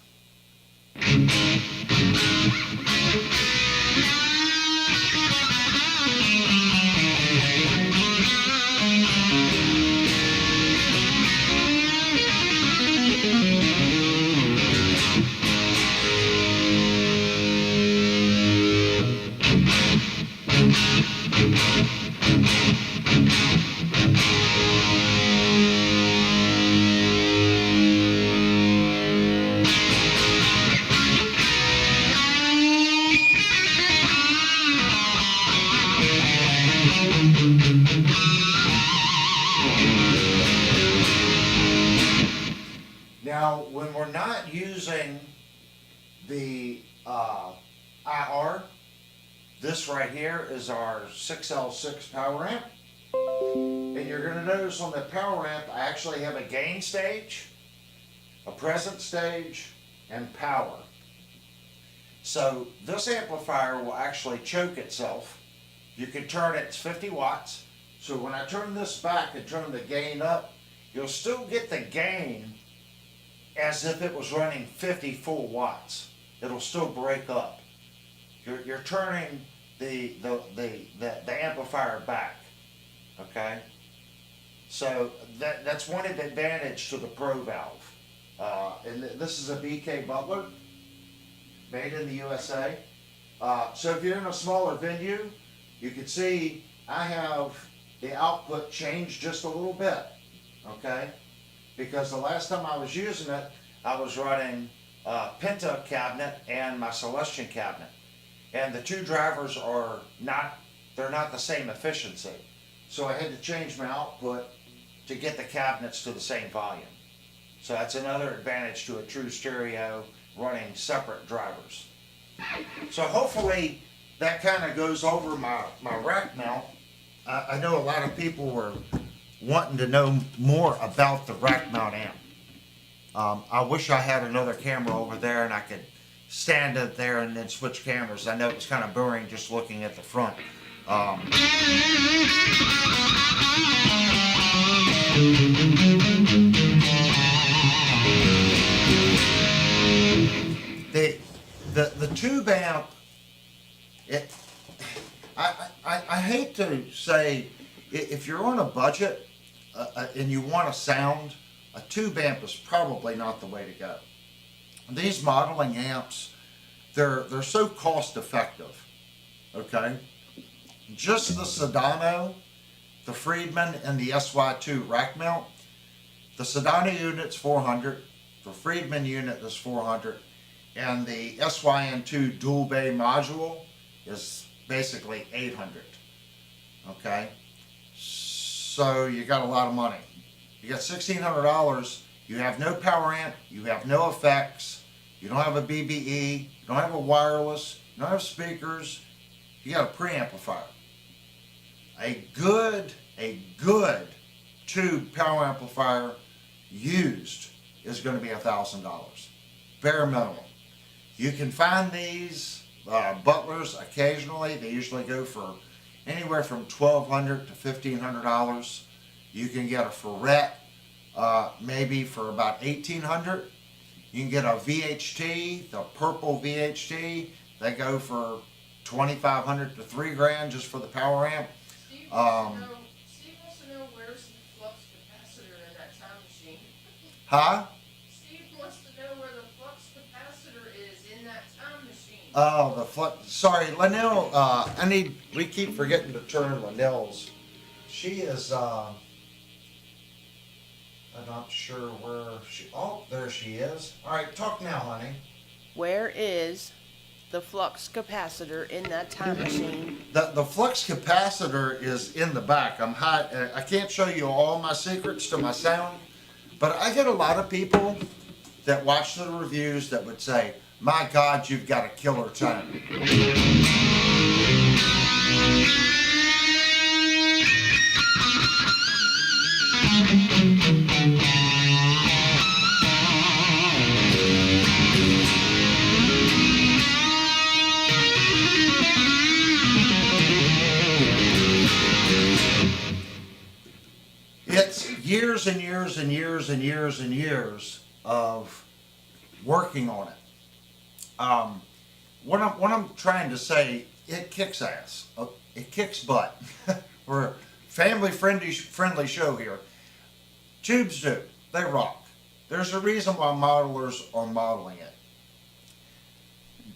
now when we're not using the IR, this right here is our 6L6 power amp. And you're going to notice on the power amp, I actually have a gain stage, a present stage, and power. So this amplifier will actually choke itself. You can turn it, it's 50 watts. So when I turn this back and turn the gain up, you'll still get the gain as if it was running 50 full watts. It'll still break up. You're turning the amplifier back, okay? So that's one advantage to the Pro valve. And this is a BK Butler, made in the USA. So if you're in a smaller venue, you can see I have the output changed just a little bit, okay? Because the last time I was using it, I was running Penta cabinet and my Celestion cabinet. And the two drivers are not the same efficiency. So I had to change my output to get the cabinets to the same volume. So that's another advantage to a true stereo running separate drivers. So hopefully that kind of goes over my rack mount. I know a lot of people were wanting to know more about the rack mount amp. I wish I had another camera over there and I could stand up there and then switch cameras. I know it's kind of boring just looking at the front. The tube amp, I hate to say, if you're on a budget and you want a sound, a tube amp is probably not the way to go. These modeling amps, they're so cost effective, okay? Just the Sedano, the Friedman, and the SY2 rack mount. The Sedano unit's $400, the Friedman unit is $400, and the SYN2 dual bay module is basically $800, okay? So you got a lot of money. You got $1,600, you have no power amp, you have no effects, you don't have a BBE, you don't have a wireless, you don't have speakers, you got a preamplifier. A good tube power amplifier used is going to be $1,000, bare minimum. You can find these Butlers occasionally. They usually go for anywhere from $1,200 to $1,500. You can get a Ferret maybe for about $1,800. You can get a VHT, the purple VHT. They go for $2,500 to $3,000 just for the power amp. Steve wants to know where's the flux capacitor in that time machine. Huh? Steve wants to know where the flux capacitor is in that time machine. Oh, the flux. Sorry, Linnell. We keep forgetting to turn Linnell's. She is. I'm not sure where she. Oh, there she is. All right, talk now, honey. Where is the flux capacitor in that time machine? The flux capacitor is in the back. I can't show you all my secrets to my sound, but I get a lot of people that watch the reviews that would say, "My God, you've got a killer tone." It's years and years and years and years and years of working on it. What I'm trying to say, it kicks ass. It kicks butt. We're a family-friendly show here. Tubes do. They rock. There's a reason why modelers are modeling it.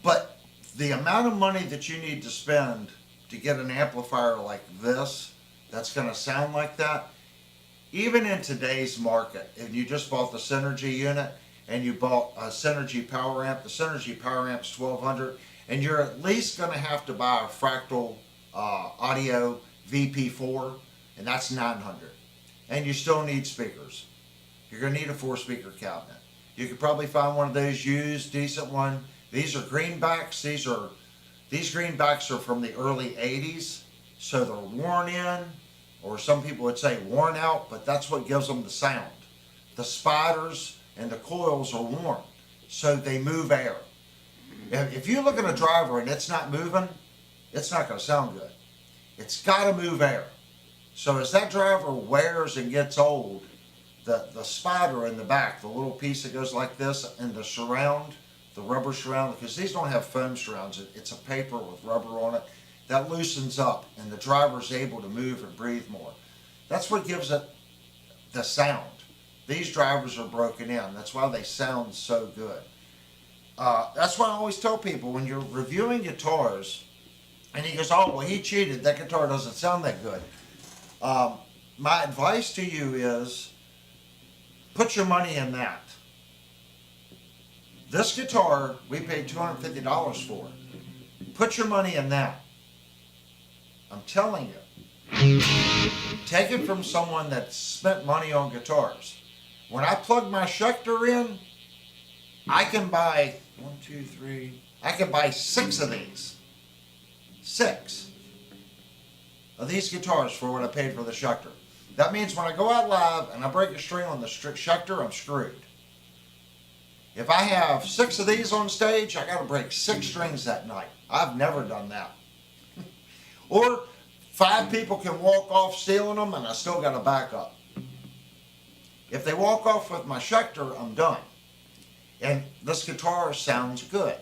But the amount of money that you need to spend to get an amplifier like this, that's going to sound like that, even in today's market, if you just bought the Synergy unit and you bought a Synergy power amp, the Synergy power amp's $1,200, and you're at least going to have to buy a Fractal Audio VP4, and that's $900. And you still need speakers. You're going to need a 4-speaker cabinet. You could probably find one of those used, decent one. These are greenbacks. These greenbacks are from the early 80s, so they're worn in, or some people would say worn out, but that's what gives them the sound. The spiders and the coils are worn, so they move air. If you look at a driver and it's not moving, it's not going to sound good. It's got to move air. So as that driver wears and gets old, the spider in the back, the little piece that goes like this, and the surround, the rubber surround, because these don't have foam surrounds, it's a paper with rubber on it, that loosens up and the driver's able to move and breathe more. That's what gives it the sound. These drivers are broken in. That's why they sound so good. That's why I always tell people when you're reviewing guitars, and he goes, "Oh, well, he cheated. That guitar doesn't sound that good." My advice to you is put your money in that. This guitar, we paid $250 for. Put your money in that. I'm telling you. Take it from someone that spent money on guitars. When I plug my Schecter in, I can buy 6 of these. 6 of these guitars for what I paid for the Schecter. That means when I go out live and I break a string on the Schecter, I'm screwed. If I have 6 of these on stage, I got to break 6 strings that night. I've never done that. Or 5 people can walk off stealing them and I still got a backup. If they walk off with my Schecter, I'm done. And this guitar sounds good.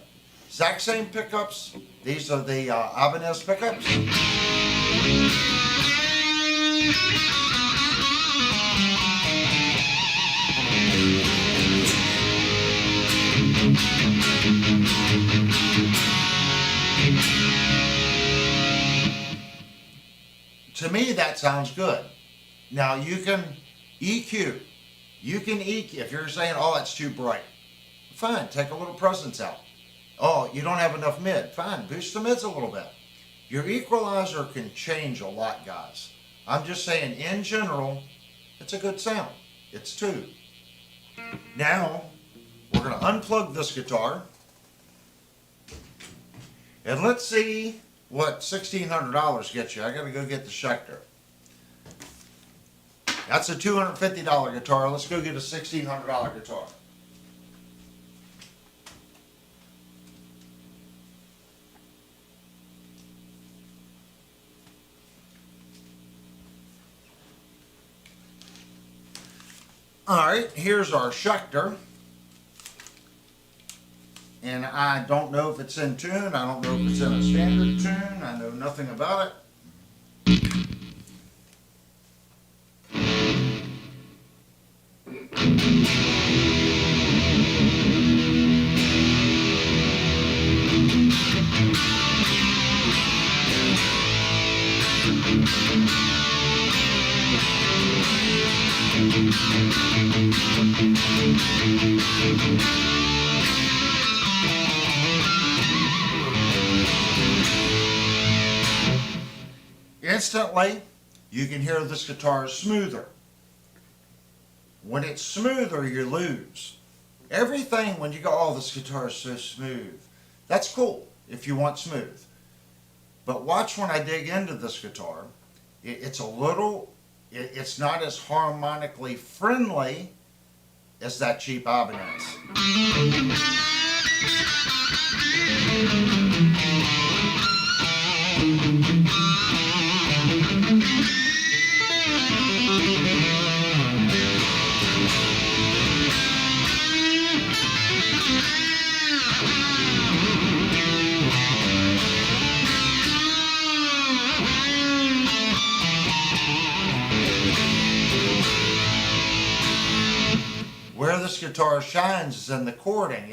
Exact same pickups. These are the Ibanez pickups. To me, that sounds good. Now you can EQ. You can EQ. If you're saying, "Oh, it's too bright," fine, take a little presence out. "Oh, you don't have enough mid," fine, boost the mids a little bit. Your equalizer can change a lot, guys. I'm just saying, in general, it's a good sound. It's tuned. Now, we're going to unplug this guitar. And let's see what $1,600 gets you. I got to go get the Schecter. That's a $250 guitar. Let's go get a $1,600 guitar. Alright, here's our Schecter. And I don't know if it's in tune. I don't know if it's in a standard tune. I know nothing about it. instantly you can hear this guitar is smoother. When it's smoother, you lose. Everything when you go, oh, this guitar is so smooth. That's cool if you want smooth. But watch when I dig into this guitar. It's not as harmonically friendly as that cheap Ibanez. Where this guitar shines is in the chording.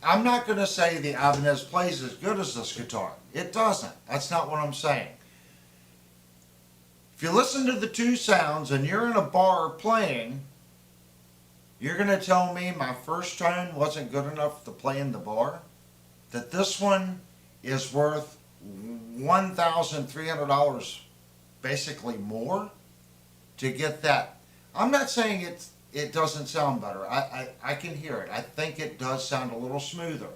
I'm not going to say the Ibanez plays as good as this guitar. It doesn't. That's not what I'm saying. If you listen to the two sounds and you're in a bar playing, you're going to tell me my first tone wasn't good enough to play in the bar? That this one is worth $1,300 basically more to get that? I'm not saying it doesn't sound better. I can hear it. I think it does sound a little smoother.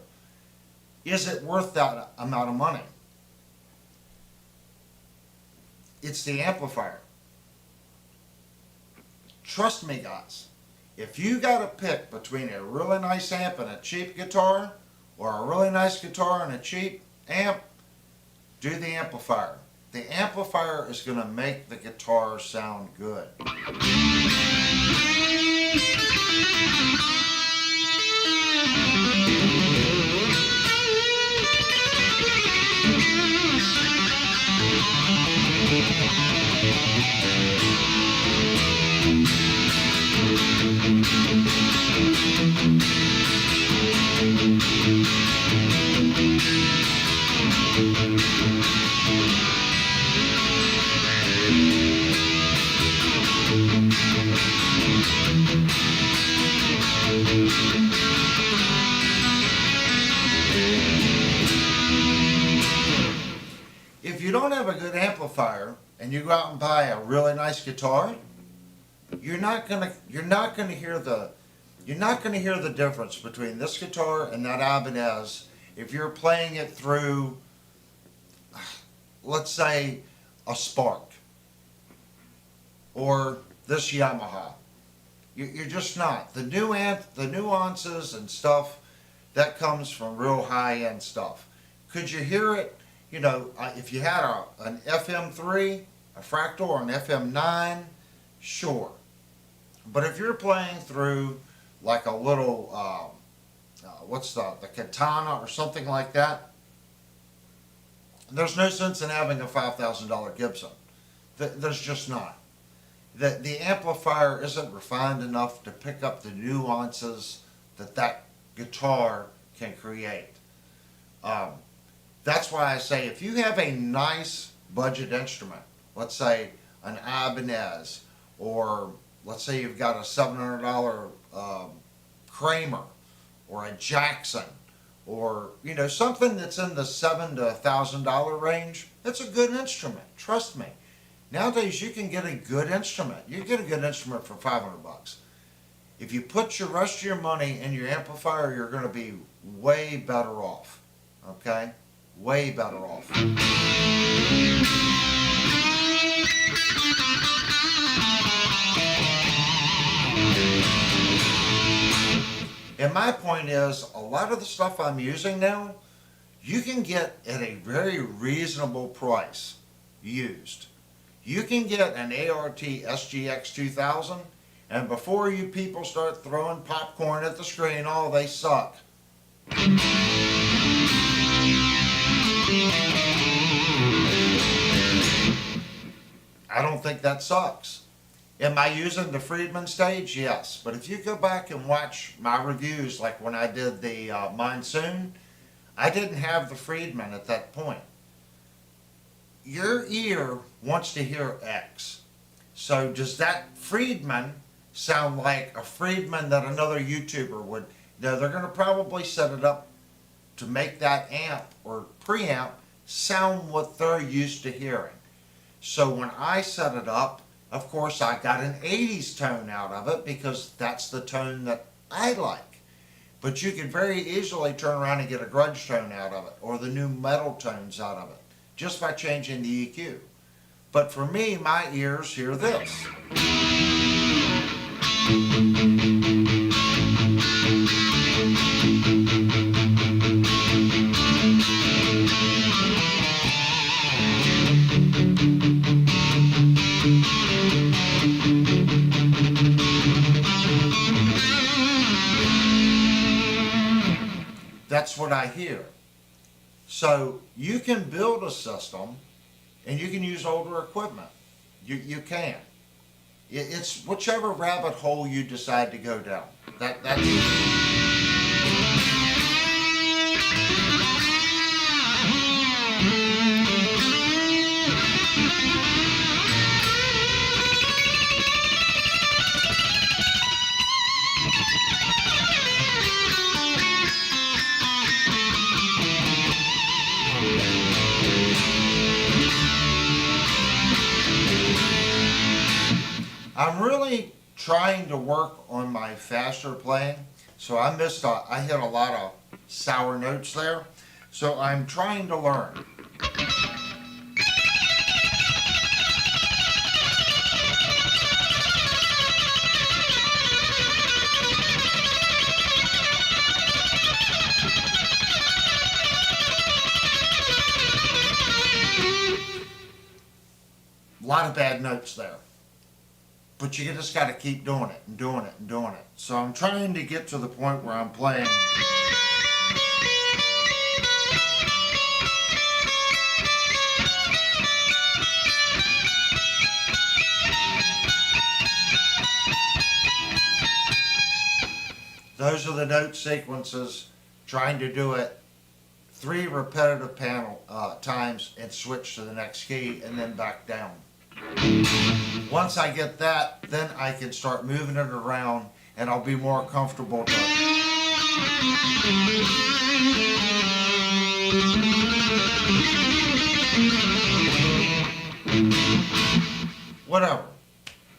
Is it worth that amount of money? It's the amplifier. Trust me, guys. If you got to pick between a really nice amp and a cheap guitar, or a really nice guitar and a cheap amp, do the amplifier. The amplifier is going to make the guitar sound good. If you don't have a good amplifier and you go out and buy a really nice guitar, you're not gonna hear the difference between this guitar and that Ibanez if you're playing it through, let's say, a Spark or this Yamaha. You're just not. The nuances and stuff that comes from real high-end stuff. Could you hear it? You know, if you had an FM3, a Fractal, or an FM9, sure. But if you're playing through like a little, what's the Katana or something like that, there's no sense in having a $5,000 Gibson. There's just not. The amplifier isn't refined enough to pick up the nuances that guitar can create. That's why I say if you have a nice budget instrument, let's say an Ibanez, or let's say you've got a $700 Kramer or a Jackson, or something that's in the $7,000 to $1,000 range, it's a good instrument. Trust me. Nowadays you can get a good instrument. You can get a good instrument for $500. If you put your rest of your money in your amplifier, you're going to be way better off. Okay? Way better off. And my point is, a lot of the stuff I'm using now, you can get at a very reasonable price used. You can get an ART SGX 2000, and before you people start throwing popcorn at the screen, oh, they suck. I don't think that sucks. Am I using the Friedman stage? Yes. But if you go back and watch my reviews, like when I did the Monsoon, I didn't have the Friedman at that point. Your ear wants to hear X. So does that Friedman sound like a Friedman that another YouTuber would? Now they're going to probably set it up to make that amp or preamp sound what they're used to hearing. So when I set it up, of course I got an 80s tone out of it because that's the tone that I like. But you can very easily turn around and get a grudge tone out of it or the new metal tones out of it just by changing the EQ. But for me, my ears hear this. That's what I hear. So you can build a system and you can use older equipment. You can. It's whichever rabbit hole you decide to go down. That's I'm really trying to work on my faster playing. So I hit a lot of sour notes there. So I'm trying to learn. A lot of bad notes there. But you just got to keep doing it and doing it and doing it. So I'm trying to get to the point where I'm playing. Those are the note sequences, trying to do it 3 repetitive times and switch to the next key and then back down. Once I get that, then I can start moving it around and I'll be more comfortable to whatever.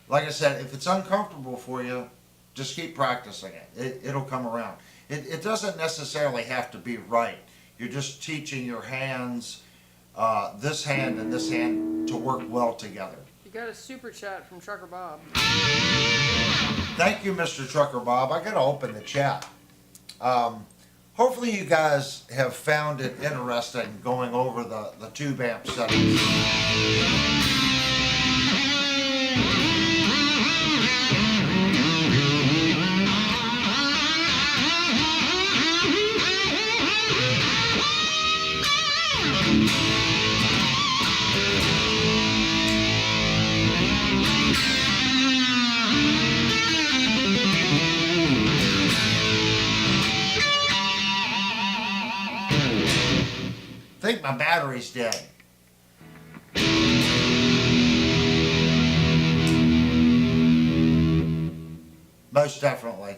Like I said, if it's uncomfortable for you, just keep practicing it. It'll come around. It doesn't necessarily have to be right. You're just teaching your hands, this hand and this hand, to work well together. You got a super chat from Trucker Bob. Thank you, Mr. Trucker Bob. I gotta open the chat. Hopefully you guys have found it interesting going over the tube amp settings. I think my battery's dead. Most definitely.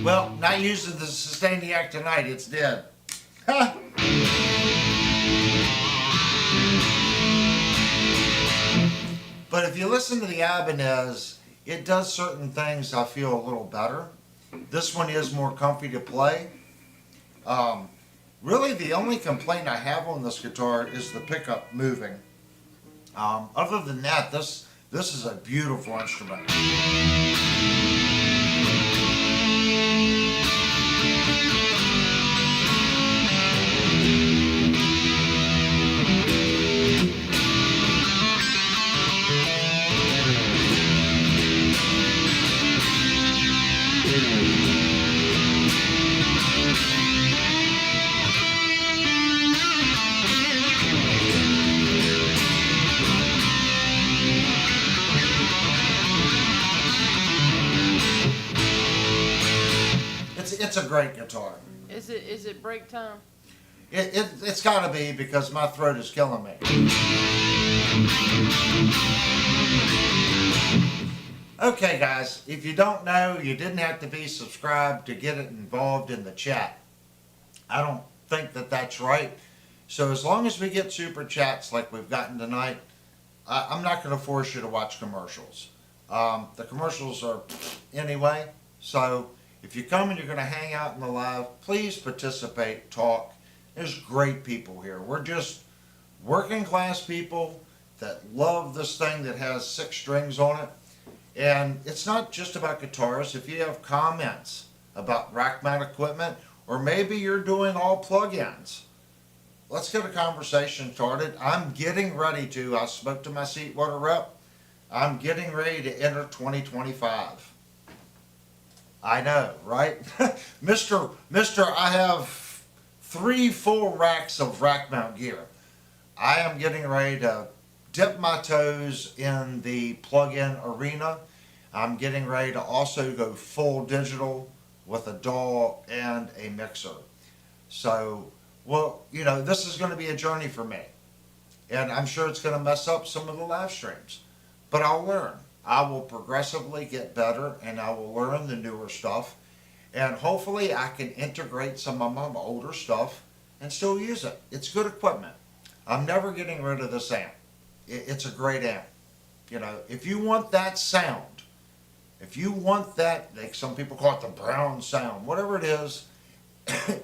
Well, not using the sustain the act tonight, it's dead. But if you listen to the Ibanez, it does certain things I feel a little better. This one is more comfy to play. Really the only complaint I have on this guitar is the pickup moving. Other than that, this is a beautiful instrument. it's a great guitar. Is it break time? It's got to be because my throat is killing me. Okay, guys, if you don't know, you didn't have to be subscribed to get it involved in the chat. I don't think that that's right. So as long as we get super chats like we've gotten tonight, I'm not going to force you to watch commercials. The commercials are anyway. So if you come and you're going to hang out in the live, please participate, talk. There's great people here. We're just working class people that love this thing that has 6 strings on it. And it's not just about guitars. If you have comments about rack mount equipment, or maybe you're doing all plug-ins, let's get a conversation started. I'm getting ready to, I spoke to my Seatwater rep, I'm getting ready to enter 2025. I know, right? Mister, I have 3 full racks of rack mount gear. I am getting ready to dip my toes in the plug-in arena. I'm getting ready to also go full digital with a DAW and a mixer. So, well, you know, this is going to be a journey for me. And I'm sure it's going to mess up some of the live streams. But I'll learn. I will progressively get better and I will learn the newer stuff. And hopefully I can integrate some of my older stuff and still use it. It's good equipment. I'm never getting rid of this amp. It's a great amp. You know, if you want that sound, if you want that, like some people call it the brown sound, whatever it is,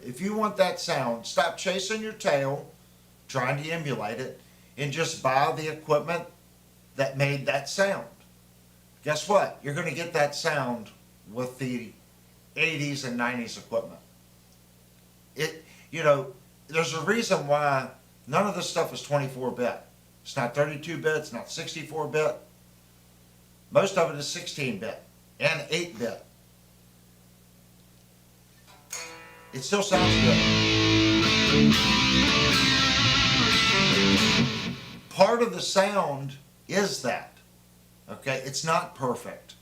if you want that sound, stop chasing your tail, trying to emulate it, and just buy the equipment that made that sound. Guess what? You're going to get that sound with the 80s and 90s equipment. You know, there's a reason why none of this stuff is 24-bit. It's not 32-bit, it's not 64-bit. Most of it is 16-bit and 8-bit. It still sounds good. Part of the sound is that. Okay, it's not perfect.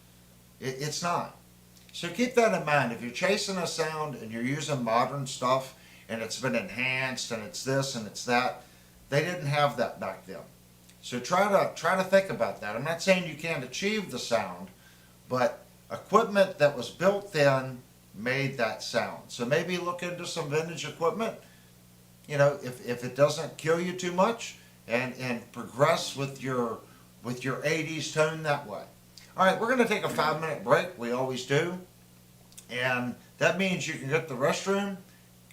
It's not. So keep that in mind. If you're chasing a sound and you're using modern stuff and it's been enhanced and it's this and it's that, they didn't have that back then. So try to think about that. I'm not saying you can't achieve the sound, but equipment that was built then made that sound. So maybe look into some vintage equipment, you know, if it doesn't kill you too much, and progress with your 80s tone that way. All right, we're going to take a 5-minute break. We always do. And that means you can get to the restroom,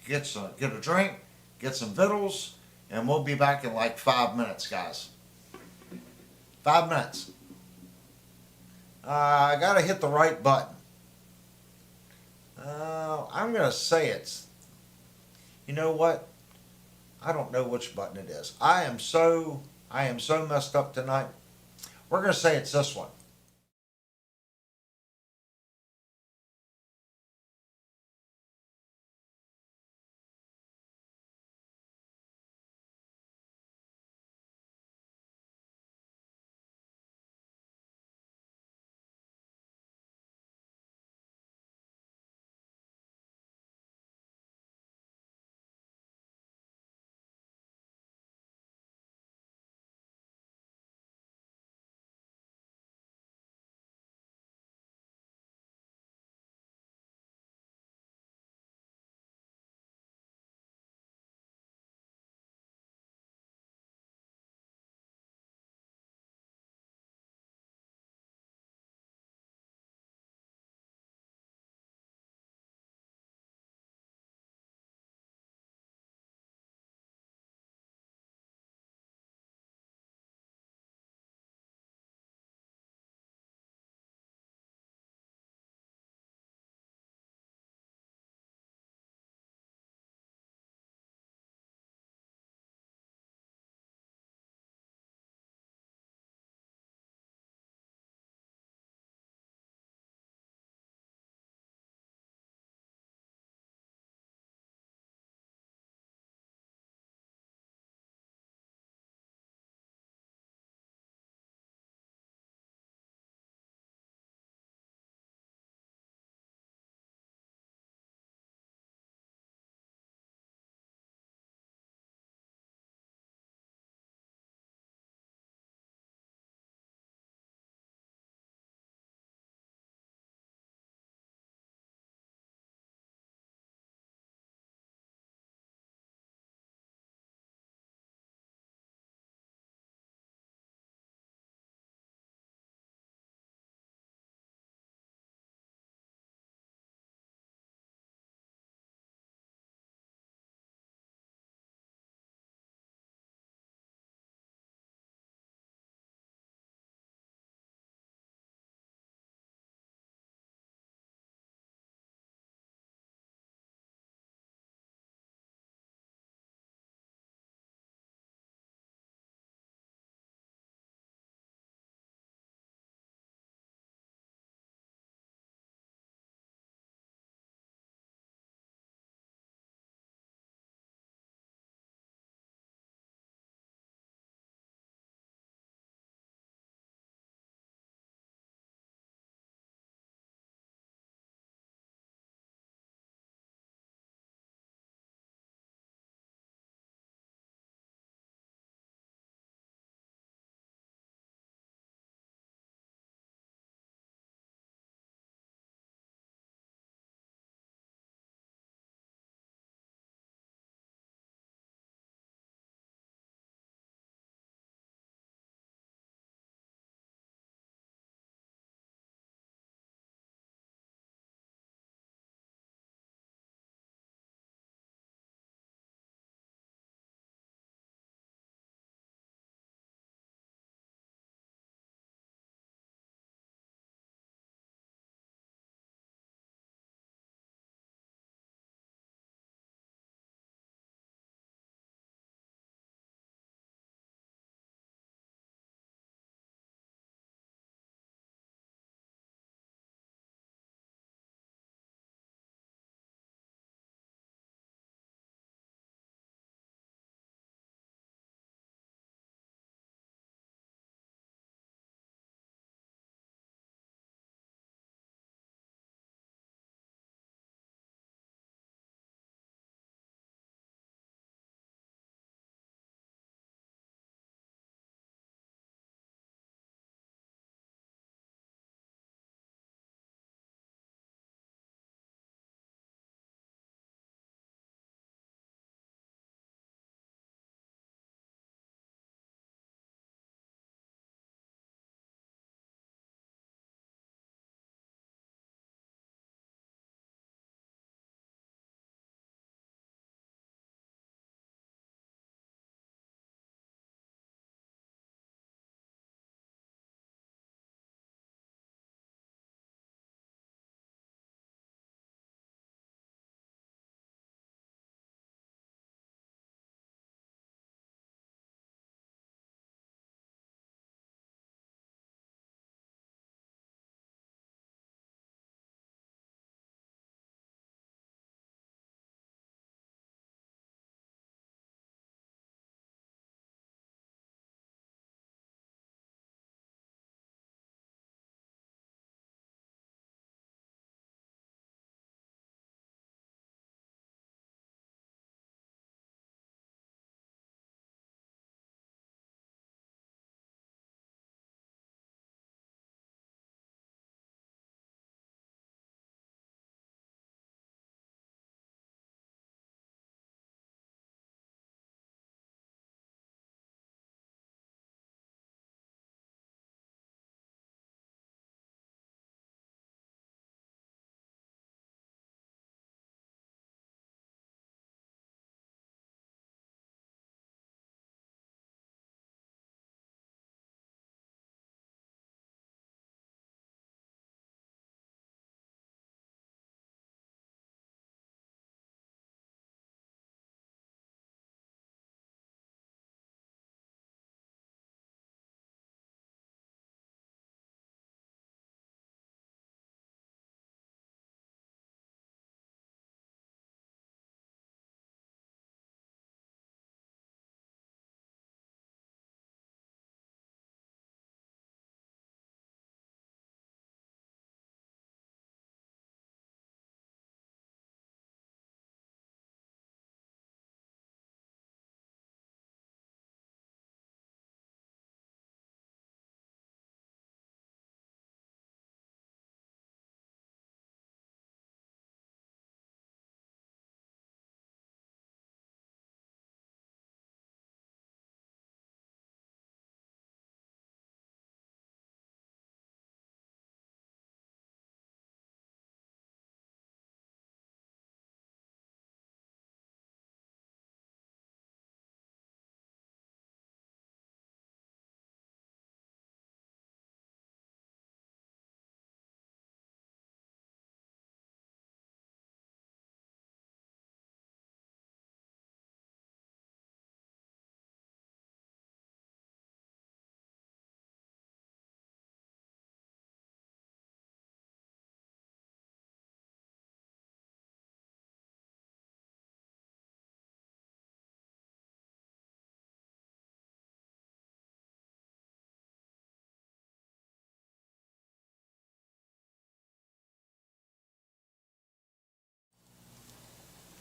get a drink, get some victuals, and we'll be back in like 5 minutes, guys. 5 minutes. I got to hit the right button. I'm going to say it's, you know what? I don't know which button it is. I am so messed up tonight. We're going to say it's this one.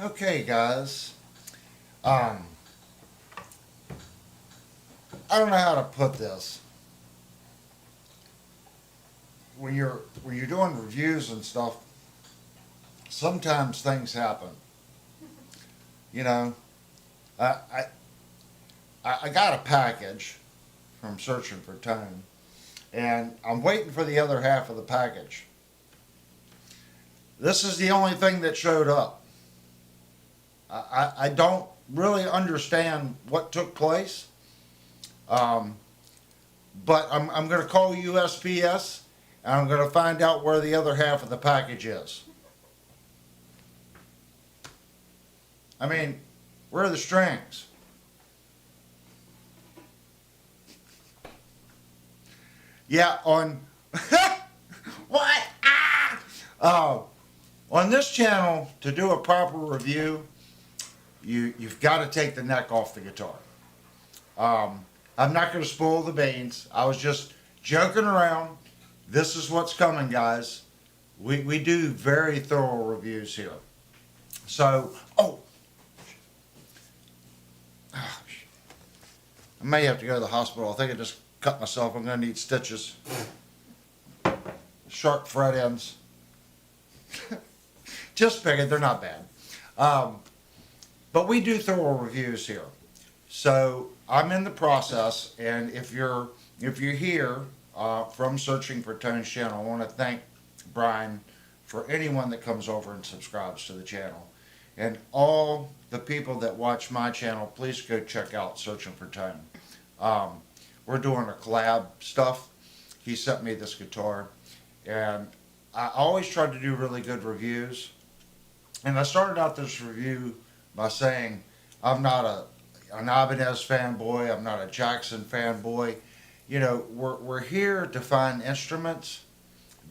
Okay, guys. Um, I don't know how to put this. When you're doing reviews and stuff, sometimes things happen. You know, I I got a package from Searching for Tone, and I'm waiting for the other half of the package. This is the only thing that showed up. I don't really understand what took place, um, but I'm going to call USPS and I'm going to find out where the other half of the package is. I mean, where are the strings? Yeah, on what? On this channel, to do a proper review, you've got to take the neck off the guitar. I'm not going to spoil the beans. I was just joking around. This is what's coming, guys. We do very thorough reviews here. So, I may have to go to the hospital. I think I just cut myself. I'm going to need stitches. Sharp thread ends. Just pick it. They're not bad. But we do thorough reviews here. So I'm in the process, and if you're here from Searching for Tone's channel, I want to thank Brian for anyone that comes over and subscribes to the channel. And all the people that watch my channel, please go check out Searching for Tone. We're doing a collab stuff. He sent me this guitar, and I always try to do really good reviews. And I started out this review by saying I'm not an Ibanez fanboy, I'm not a Jackson fanboy. You know, we're here to find instruments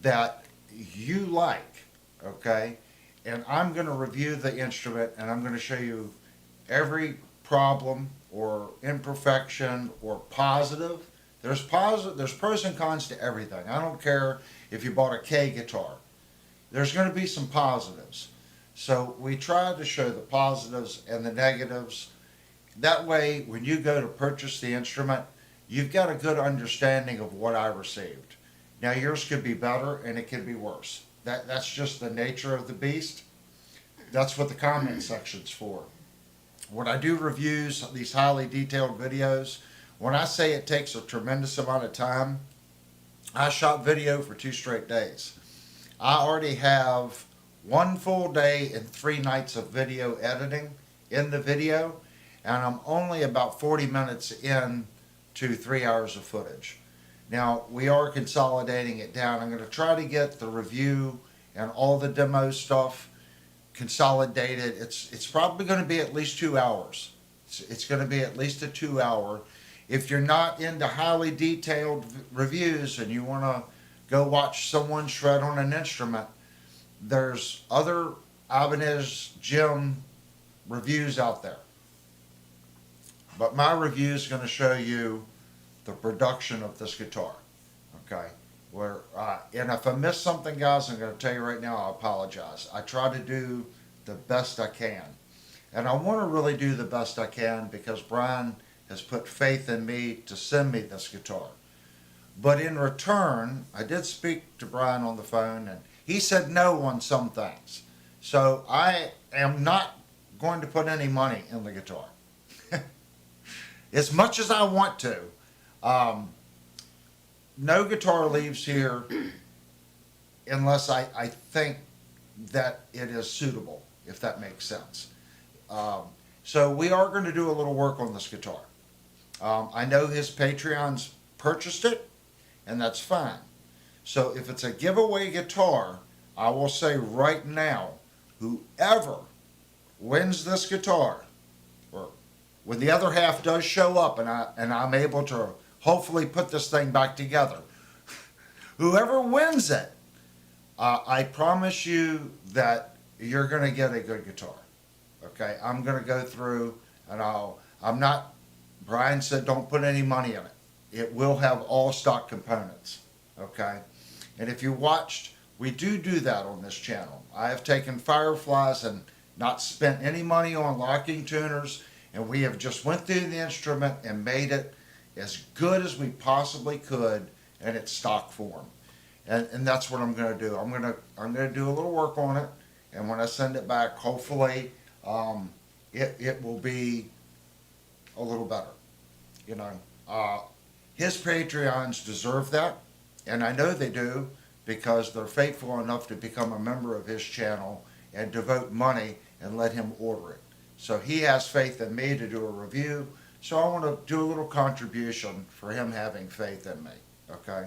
that you like, okay? And I'm going to review the instrument, and I'm going to show you every problem or imperfection or positive. There's pros and cons to everything. I don't care if you bought a K guitar. There's going to be some positives. So we try to show the positives and the negatives. That way, when you go to purchase the instrument, you've got a good understanding of what I received. Now, yours could be better and it could be worse. That's just the nature of the beast. That's what the comment section's for. When I do reviews, these highly detailed videos, when I say it takes a tremendous amount of time, I shot video for 2 straight days. I already have 1 full day and 3 nights of video editing in the video, and I'm only about 40 minutes in to 3 hours of footage. Now, we are consolidating it down. I'm going to try to get the review and all the demo stuff consolidated. It's probably going to be at least 2 hours. It's going to be at least a 2 hour. If you're not into highly detailed reviews and you want to go watch someone shred on an instrument, there's other Ibanez Jim reviews out there. But my review is going to show you the production of this guitar. Okay? And if I miss something, guys, I'm going to tell you right now, I apologize. I try to do the best I can. And I want to really do the best I can because Brian has put faith in me to send me this guitar. But in return, I did speak to Brian on the phone, and he said no on some things. So I am not going to put any money in the guitar. As much as I want to. No guitar leaves here unless I think that it is suitable, if that makes sense. So we are going to do a little work on this guitar. I know his Patreon's purchased it, and that's fine. So if it's a giveaway guitar, I will say right now, whoever wins this guitar, or when the other half does show up and I'm able to hopefully put this thing back together, whoever wins it, I promise you that you're going to get a good guitar. Okay, I'm going to go through and Brian said don't put any money in it. It will have all stock components. Okay, and if you watched, we do that on this channel. I have taken Fireflies and not spent any money on locking tuners, and we have just went through the instrument and made it as good as we possibly could in its stock form. And that's what I'm going to do. I'm going to do a little work on it, and when I send it back, hopefully it will be a little better. You know, his Patreons deserve that, and I know they do because they're faithful enough to become a member of his channel and devote money and let him order it. So he has faith in me to do a review, so I want to do a little contribution for him having faith in me, okay?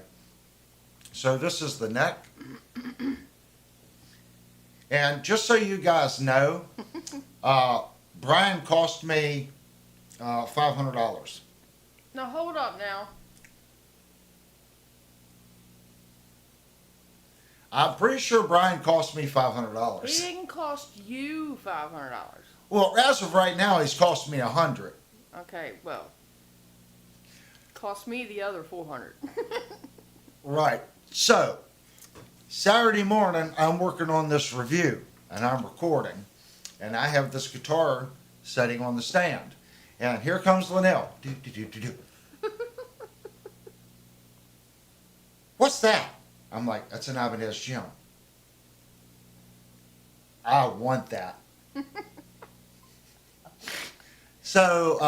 So this is the neck. And just so you guys know, Brian cost me $500. Now hold up now. I'm pretty sure Brian cost me $500. He didn't cost you $500. Well, as of right now, he's cost me $100. Okay, well, cost me the other $400. Right. So, Saturday morning, I'm working on this review, and I'm recording, and I have this guitar sitting on the stand, and here comes Linnell. Do, do, do, do, do. What's that? I'm like, that's an Ibanez Jim. I want that. So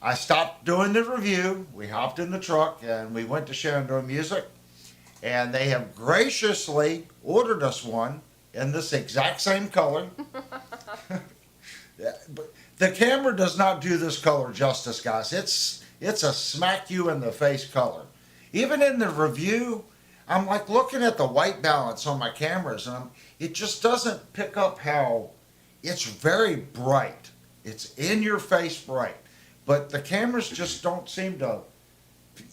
I stopped doing the review. We hopped in the truck and we went to Shenandoah Music, and they have graciously ordered us one in this exact same color. But the camera does not do this color justice, guys. It's a smack you in the face color. Even in the review, I'm like looking at the white balance on my cameras, and it just doesn't pick up how it's very bright. It's in your face bright, but the cameras just don't seem to.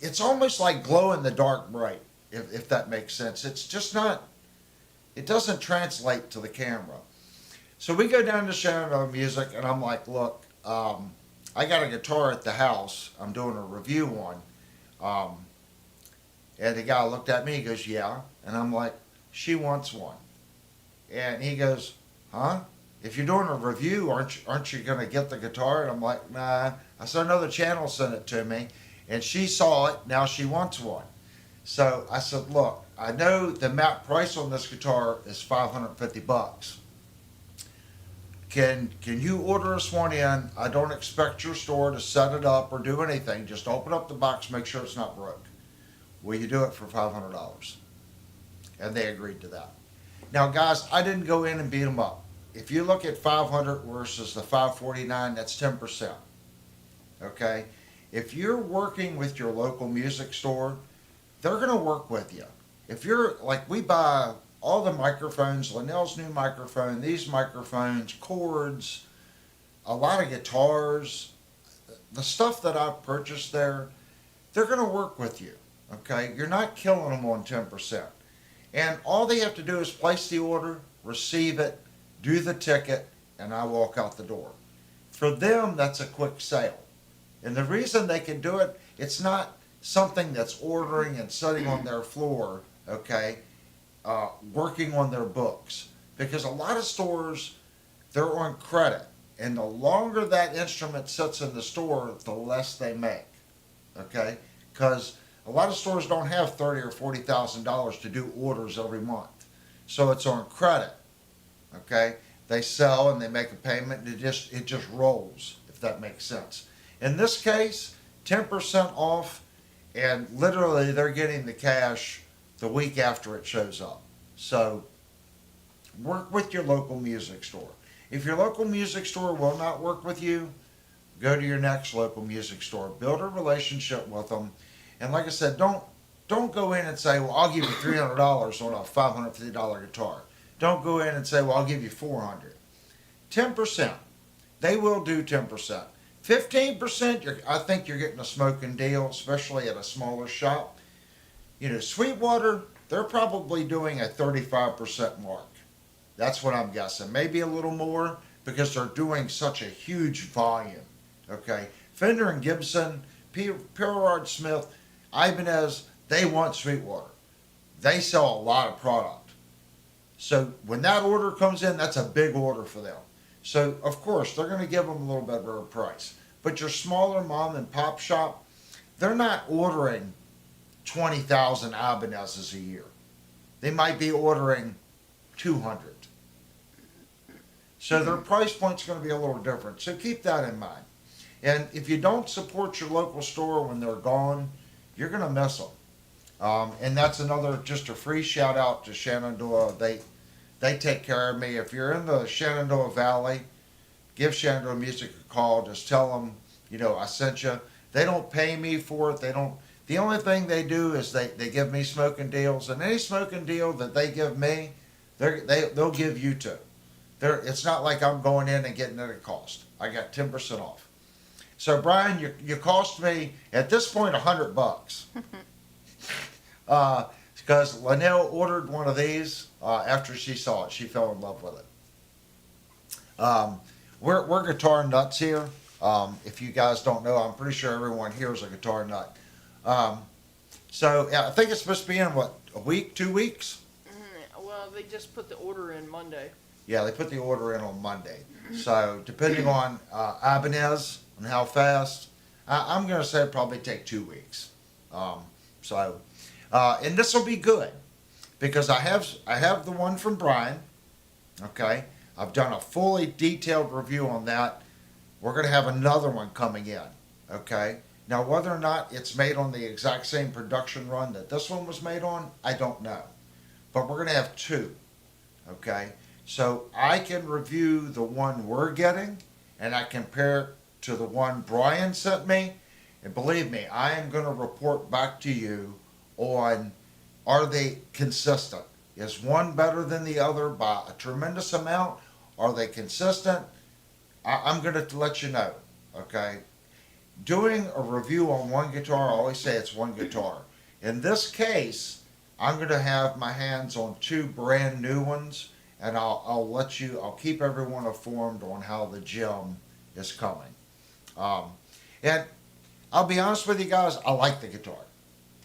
It's almost like glow in the dark bright, if that makes sense. It's just not. It doesn't translate to the camera. So we go down to Shenandoah Music, and I'm like, look, I got a guitar at the house I'm doing a review on. And the guy looked at me, he goes, yeah. And I'm like, she wants one. And he goes, huh? If you're doing a review, aren't you going to get the guitar? And I'm like, nah. I said, another channel sent it to me. And she saw it, now she wants one. So I said, look, I know the map price on this guitar is $550. Can you order us one in? I don't expect your store to set it up or do anything. Just open up the box, make sure it's not broke. Will you do it for $500? And they agreed to that. Now, guys, I didn't go in and beat them up. If you look at 500 versus the 549, that's 10%. Okay? If you're working with your local music store, they're going to work with you. If you're, like, we buy all the microphones, Linnell's new microphone, these microphones, cords, a lot of guitars, the stuff that I've purchased there, they're going to work with you. Okay, you're not killing them on 10%. And all they have to do is place the order, receive it, do the ticket, and I walk out the door. For them, that's a quick sale. And the reason they can do it, it's not something that's ordering and sitting on their floor, okay, working on their books. Because a lot of stores, they're on credit. And the longer that instrument sits in the store, the less they make, okay? Because a lot of stores don't have $30,000 or $40,000 to do orders every month. So it's on credit, okay? They sell and they make a payment and it just rolls, if that makes sense. In this case, 10% off, and literally they're getting the cash the week after it shows up. So work with your local music store. If your local music store will not work with you, go to your next local music store. Build a relationship with them. And like I said, don't go in and say, well, I'll give you $300 on a $550 guitar. Don't go in and say, well, I'll give you $400. 10%. They will do 10%. 15%, I think you're getting a smoking deal, especially at a smaller shop. You know, Sweetwater, they're probably doing a 35% mark. That's what I'm guessing. Maybe a little more because they're doing such a huge volume. Okay? Fender and Gibson, Pirard Smith, Ibanez, they want Sweetwater. They sell a lot of product. So when that order comes in, that's a big order for them. So of course they're going to give them a little bit better price. But your smaller mom and pop shop, they're not ordering 20,000 Ibanez's a year. They might be ordering 200. So their price point's going to be a little different. So keep that in mind. And if you don't support your local store when they're gone, you're going to miss them. And that's another, just a free shout out to Shenandoah. They take care of me. If you're in the Shenandoah Valley, give Shenandoah Music a call. Just tell them, I sent you. They don't pay me for it. They don't. The only thing they do is they give me smoking deals, and any smoking deal that they give me, they'll give you too. It's not like I'm going in and getting it at cost. I got 10% off. So Brian, you cost me at this point $100. Because Linnell ordered one of these after she saw it. She fell in love with it. We're guitar nuts here. If you guys don't know, I'm pretty sure everyone here is a guitar nut. So yeah, I think it's supposed to be in a week, 2 weeks? Well, they just put the order in Monday. Yeah, they put the order in on Monday. So depending on Ibanez and how fast, I'm going to say it'll probably take 2 weeks. And this will be good because I have the one from Brian. Okay, I've done a fully detailed review on that. We're going to have another one coming in. Okay, now whether or not it's made on the exact same production run that this one was made on, I don't know. But we're going to have two. Okay, so I can review the one we're getting and I compare it to the one Brian sent me. And believe me, I am going to report back to you on, are they consistent? Is one better than the other by a tremendous amount? Are they consistent? I'm going to let you know, okay? Doing a review on one guitar, I always say it's one guitar. In this case, I'm going to have my hands on two brand new ones, and I'll keep everyone informed on how the gym is coming. And I'll be honest with you guys, I like the guitar.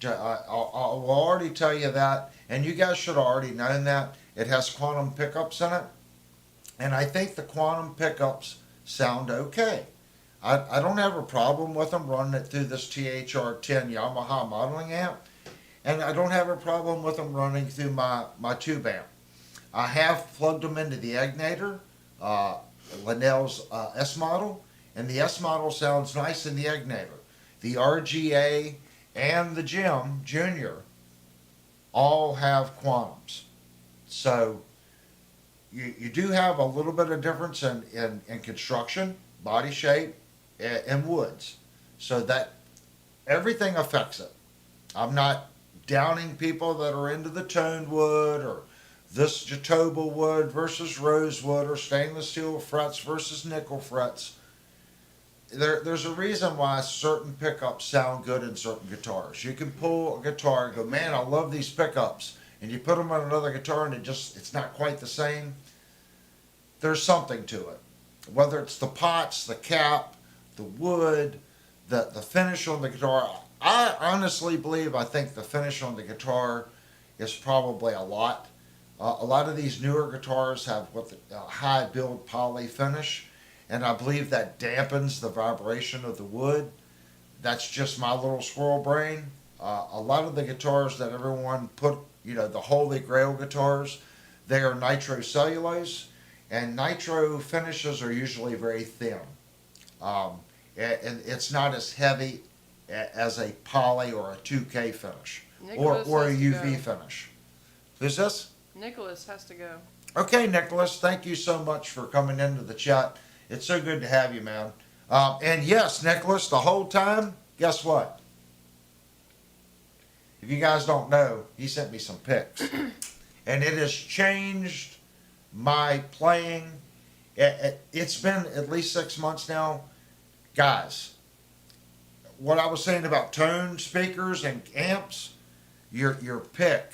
I'll already tell you that, and you guys should have already known that. It has quantum pickups in it, and I think the quantum pickups sound okay. I don't have a problem with them running it through this THR-10 Yamaha modeling amp, and I don't have a problem with them running through my tube amp. I have plugged them into the Egnator, Linnell's S model, and the S model sounds nice in the Egnator. The RGA and the Gym Junior all have quantums. So you do have a little bit of difference in construction, body shape, and woods. So that everything affects it. I'm not downing people that are into the toned wood or this Jatoba wood versus rosewood or stainless steel frets versus nickel frets. There's a reason why certain pickups sound good in certain guitars. You can pull a guitar and go, man, I love these pickups. And you put them on another guitar and it's not quite the same. There's something to it. Whether it's the pots, the cap, the wood, the finish on the guitar. I honestly believe, I think the finish on the guitar is probably a lot. A lot of these newer guitars have high build poly finish. And I believe that dampens the vibration of the wood. That's just my little squirrel brain. A lot of the guitars that everyone put, the holy grail guitars, they are nitrocellulose, and nitro finishes are usually very thin. And it's not as heavy as a poly or a 2K finish, or a UV finish. Who's this? Nicholas has to go. Okay, Nicholas, thank you so much for coming into the chat. It's so good to have you, man. And yes, Nicholas, the whole time, guess what? If you guys don't know, he sent me some pics. And it has changed my playing. It's been at least 6 months now. Guys, what I was saying about tone speakers and amps, your pick,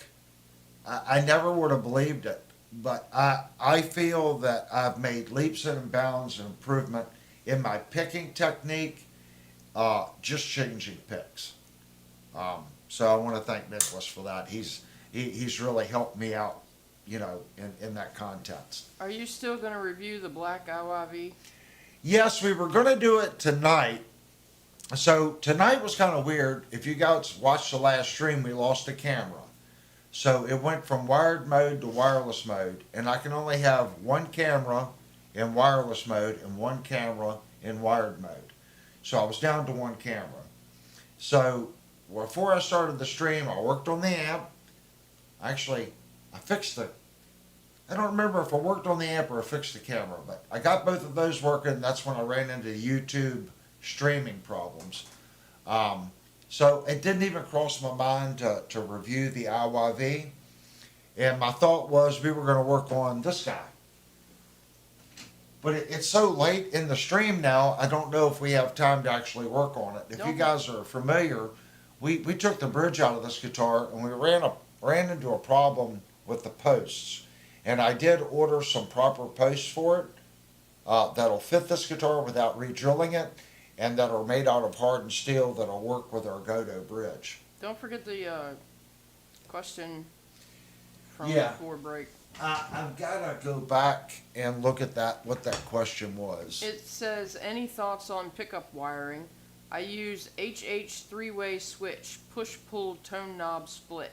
I never would have believed it. But I feel that I've made leaps and bounds and improvement in my picking technique, just changing picks. So I want to thank Nicholas for that. He's really helped me out, in that context. Are you still going to review the black IYV? Yes, we were going to do it tonight. So tonight was kind of weird. If you guys watched the last stream, we lost the camera. So it went from wired mode to wireless mode, and I can only have one camera in wireless mode and one camera in wired mode. So I was down to one camera. So before I started the stream, I worked on the amp. Actually, I don't remember if I worked on the amp or I fixed the camera, but I got both of those working. That's when I ran into YouTube streaming problems. So it didn't even cross my mind to review the IYV. And my thought was we were going to work on this guy. But it's so late in the stream now, I don't know if we have time to actually work on it. If you guys are familiar, we took the bridge out of this guitar and we ran into a problem with the posts. And I did order some proper posts for it that'll fit this guitar without re-drilling it, and that are made out of hardened steel that'll work with our Godo bridge. Don't forget the question from Yeah. before break. I've got to go back and look at what that question was. It says, any thoughts on pickup wiring? I use HH three-way switch, push-pull tone knob split.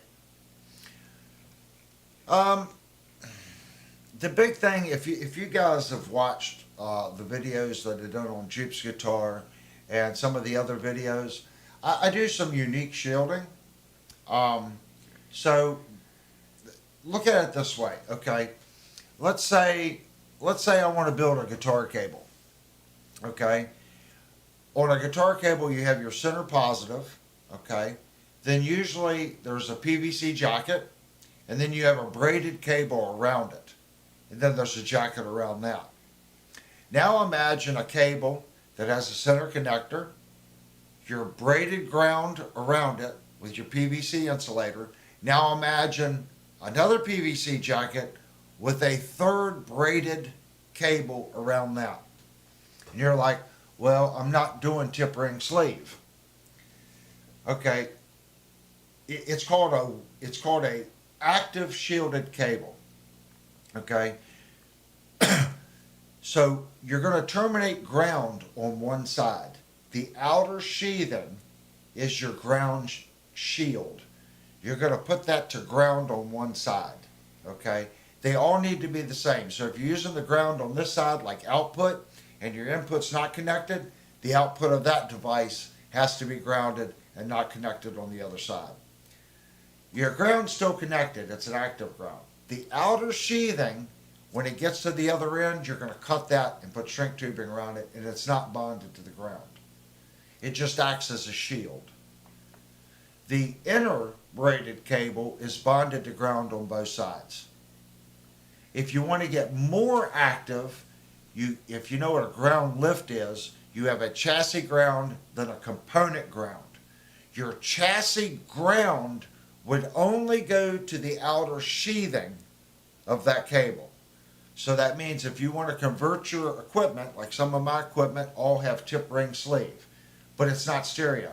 The big thing, if you guys have watched the videos that are done on Jupe's guitar and some of the other videos, I do some unique shielding. So look at it this way, okay? Let's say I want to build a guitar cable, okay? On a guitar cable, you have your center positive, okay? Then usually there's a PVC jacket, and then you have a braided cable around it. And then there's a jacket around that. Now imagine a cable that has a center connector, your braided ground around it with your PVC insulator. Now imagine another PVC jacket with a third braided cable around that. And you're like, well, I'm not doing tip ring sleeve. Okay, it's called a active shielded cable. Okay, so you're going to terminate ground on one side. The outer sheathing is your ground shield. You're going to put that to ground on one side. Okay, they all need to be the same. So if you're using the ground on this side, like output, and your input's not connected, the output of that device has to be grounded and not connected on the other side. Your ground's still connected. It's an active ground. The outer sheathing, when it gets to the other end, you're going to cut that and put shrink tubing around it, and it's not bonded to the ground. It just acts as a shield. The inner braided cable is bonded to ground on both sides. If you want to get more active, if you know what a ground lift is, you have a chassis ground, then a component ground. Your chassis ground would only go to the outer sheathing of that cable. So that means if you want to convert your equipment, like some of my equipment all have tip ring sleeve, but it's not stereo.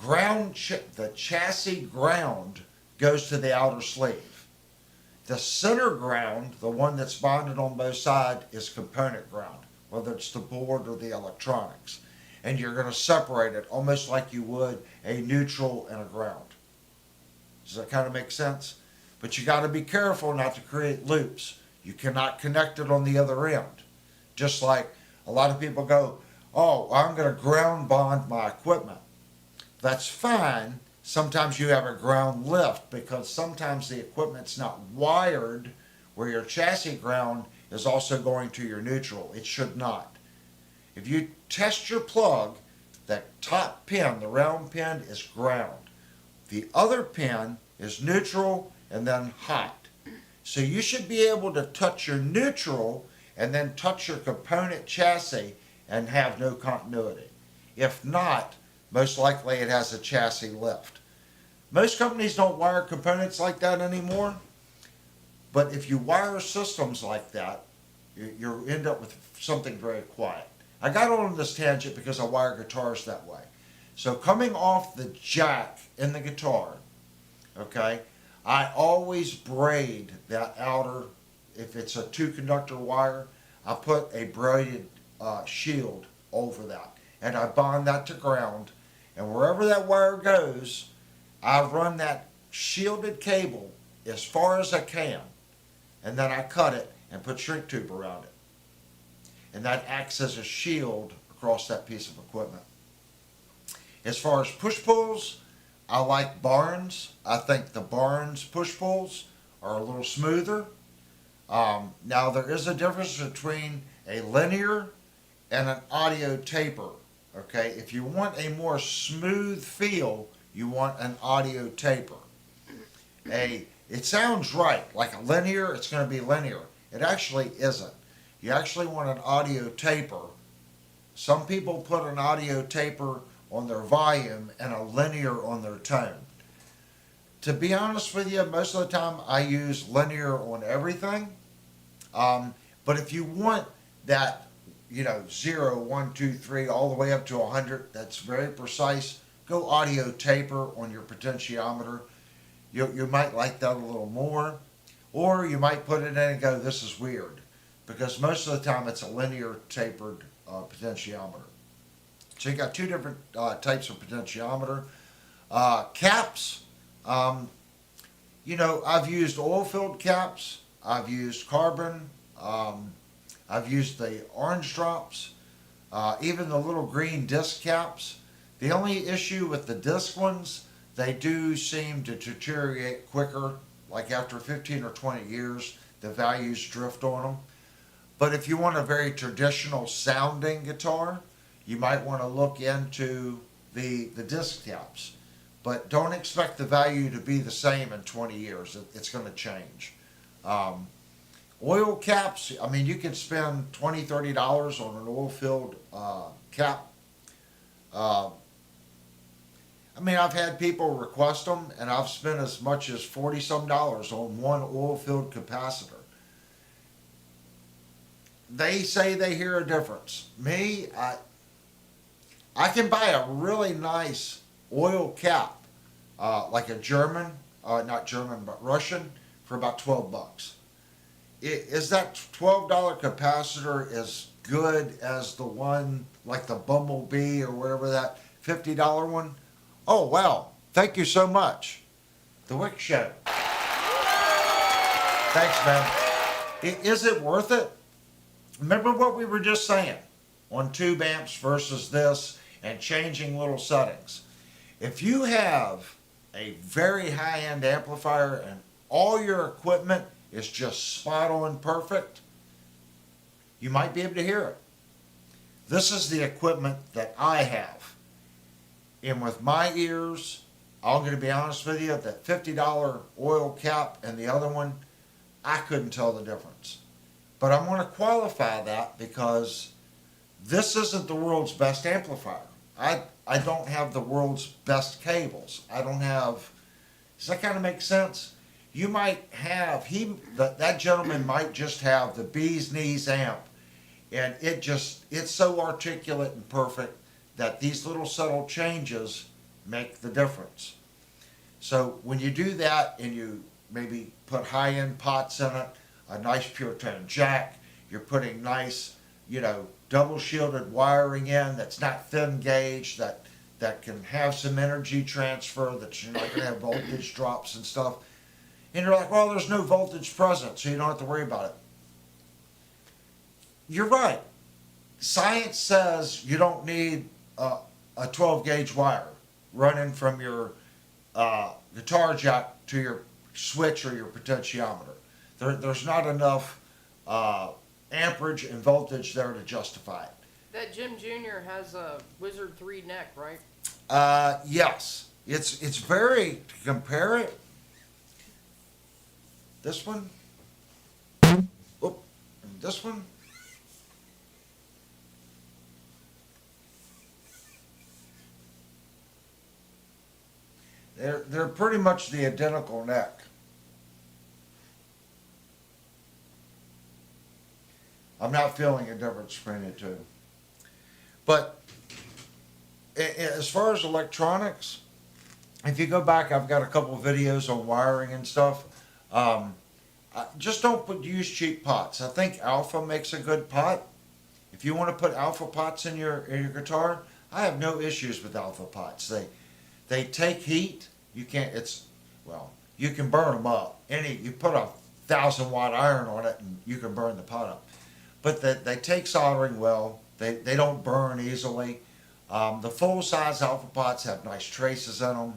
The chassis ground goes to the outer sleeve. The center ground, the one that's bonded on both sides, is component ground, whether it's the board or the electronics. And you're going to separate it almost like you would a neutral and a ground. Does that kind of make sense? But you got to be careful not to create loops. You cannot connect it on the other end. Just like a lot of people go, oh, I'm going to ground bond my equipment. That's fine. Sometimes you have a ground lift because sometimes the equipment's not wired where your chassis ground is also going to your neutral. It should not. If you test your plug, that top pin, the round pin, is ground. The other pin is neutral and then hot. So you should be able to touch your neutral and then touch your component chassis and have no continuity. If not, most likely it has a chassis lift. Most companies don't wire components like that anymore, but if you wire systems like that, you end up with something very quiet. I got on this tangent because I wire guitars that way. So coming off the jack in the guitar, okay, I always braid that outer, if it's a two conductor wire, I put a braided shield over that. And I bond that to ground. And wherever that wire goes, I run that shielded cable as far as I can. And then I cut it and put shrink tube around it. And that acts as a shield across that piece of equipment. As far as push pulls, I like Barnes. I think the Barnes push pulls are a little smoother. Now there is a difference between a linear and an audio taper. Okay, if you want a more smooth feel, you want an audio taper. It sounds right, like a linear, it's going to be linear. It actually isn't. You actually want an audio taper. Some people put an audio taper on their volume and a linear on their tone. To be honest with you, most of the time I use linear on everything. But if you want that, 0, 1, 2, 3, all the way up to 100, that's very precise, go audio taper on your potentiometer. You might like that a little more. Or you might put it in and go, this is weird. Because most of the time it's a linear tapered potentiometer. So you got two different types of potentiometer. Caps, I've used oil-filled caps. I've used carbon. I've used the orange drops. Even the little green disc caps. The only issue with the disc ones, they do seem to deteriorate quicker. Like after 15 or 20 years, the values drift on them. But if you want a very traditional sounding guitar, you might want to look into the disc caps. But don't expect the value to be the same in 20 years. It's going to change. Oil caps, you can spend $20, $30 on an oil-filled cap. I've had people request them, and I've spent as much as $40-some on one oil-filled capacitor. They say they hear a difference. Me, I can buy a really nice oil cap, like a German, not German, but Russian, for about 12 bucks. Is that $12 capacitor as good as the one, like the Bumblebee or whatever, that $50 one? Oh, wow. Thank you so much. The Wick Show. Thanks, man. Is it worth it? Remember what we were just saying on tube amps versus this and changing little settings. If you have a very high-end amplifier and all your equipment is just spot on perfect, you might be able to hear it. This is the equipment that I have. And with my ears, I'm going to be honest with you, that $50 oil cap and the other one, I couldn't tell the difference. But I'm going to qualify that because this isn't the world's best amplifier. I don't have the world's best cables. I don't have, does that kind of make sense? You might have, that gentleman might just have the bee's knees amp, and it's so articulate and perfect that these little subtle changes make the difference. So when you do that and you maybe put high-end pots in it, a nice pure tone jack, you're putting nice, double shielded wiring in that's not thin gauge, that can have some energy transfer, that you're not going to have voltage drops and stuff. And you're like, well, there's no voltage present, so you don't have to worry about it. You're right. Science says you don't need a 12 gauge wire running from your guitar jack to your switch or your potentiometer. There's not enough amperage and voltage there to justify it. That Jim Jr. has a Wizard 3 neck, right? Yes. It's very, to compare it, this one, and this one, they're pretty much the identical neck. I'm not feeling a difference between the two. But as far as electronics, if you go back, I've got a couple of videos on wiring and stuff. Just don't use cheap pots. I think Alpha makes a good pot. If you want to put Alpha pots in your guitar, I have no issues with Alpha pots. They take heat. You can't. It's well, you can burn them up. You put a 1,000-watt iron on it, and you can burn the pot up. But they take soldering well. They don't burn easily. The full size Alpha pots have nice traces in them.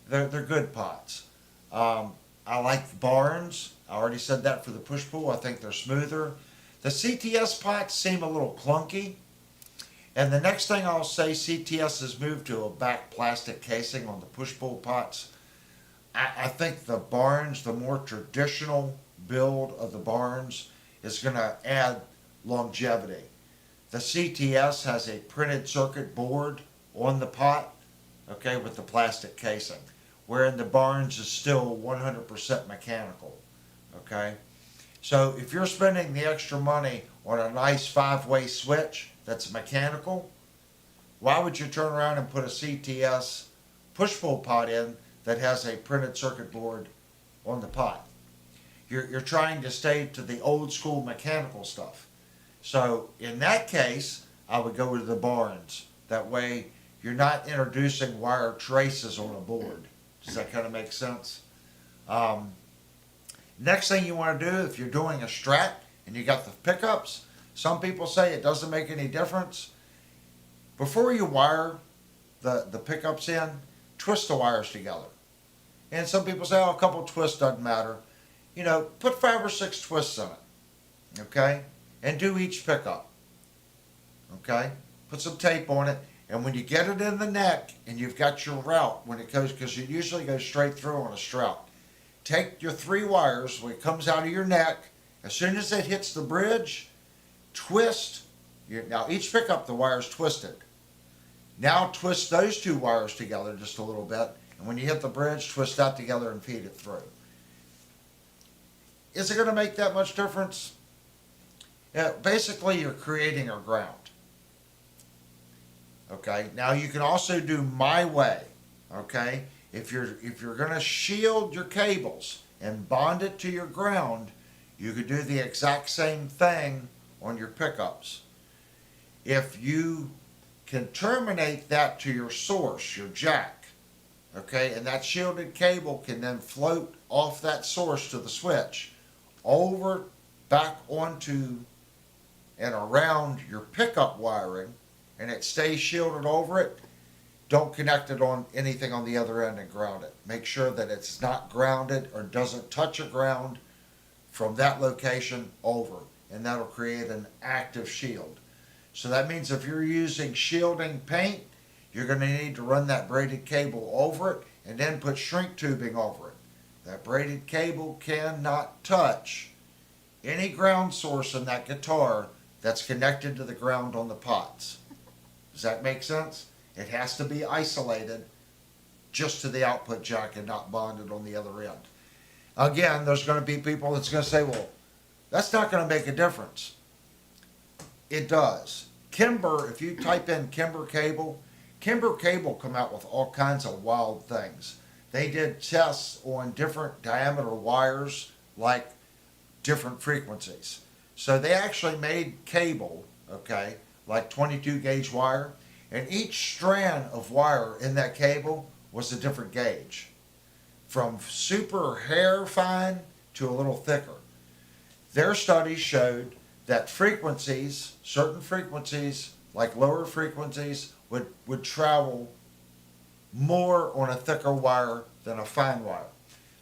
They're good pots. I like Barnes. I already said that for the push pull. I think they're smoother. The CTS pots seem a little clunky. And the next thing I'll say, CTS has moved to a back plastic casing on the push pull pots. I think the Barnes, the more traditional build of the Barnes, is going to add longevity. The CTS has a printed circuit board on the pot, okay, with the plastic casing, wherein the Barnes is still 100% mechanical, okay? So if you're spending the extra money on a nice 5-way switch that's mechanical, why would you turn around and put a CTS push-pull pot in that has a printed circuit board on the pot? You're trying to stay to the old school mechanical stuff. So in that case, I would go with the Barnes. That way you're not introducing wire traces on a board. Does that kind of make sense? Next thing you want to do, if you're doing a Strat and you got the pickups, some people say it doesn't make any difference. Before you wire the pickups in, twist the wires together. And some people say, oh, a couple twists doesn't matter. You know, put 5 or 6 twists in it, okay? And do each pickup, okay? Put some tape on it, and when you get it in the neck and you've got your route, when it goes, because it usually goes straight through on a Strat, take your 3 wires when it comes out of your neck. As soon as it hits the bridge, twist. Now each pickup, the wire's twisted. Now twist those 2 wires together just a little bit, and when you hit the bridge, twist that together and feed it through. Is it going to make that much difference? Yeah, basically, you're creating a ground. Okay. Now you can also do my way. Okay. If you're going to shield your cables and bond it to your ground, you could do the exact same thing on your pickups. If you can terminate that to your source, your jack, okay, and that shielded cable can then float off that source to the switch, over, back onto, and around your pickup wiring, and it stays shielded over it, don't connect it on anything on the other end and ground it. Make sure that it's not grounded or doesn't touch a ground from that location over, and that'll create an active shield. So that means if you're using shielding paint, you're going to need to run that braided cable over it and then put shrink tubing over it. That braided cable cannot touch any ground source in that guitar that's connected to the ground on the pots. Does that make sense? It has to be isolated just to the output jack and not bonded on the other end. Again, there's going to be people that's going to say, well, that's not going to make a difference. It does. Kimber, if you type in Kimber cable come out with all kinds of wild things. They did tests on different diameter wires, like different frequencies. So they actually made cable, okay, like 22 gauge wire, and each strand of wire in that cable was a different gauge, from super hair fine to a little thicker. Their studies showed that frequencies, certain frequencies, like lower frequencies, would travel more on a thicker wire than a fine wire.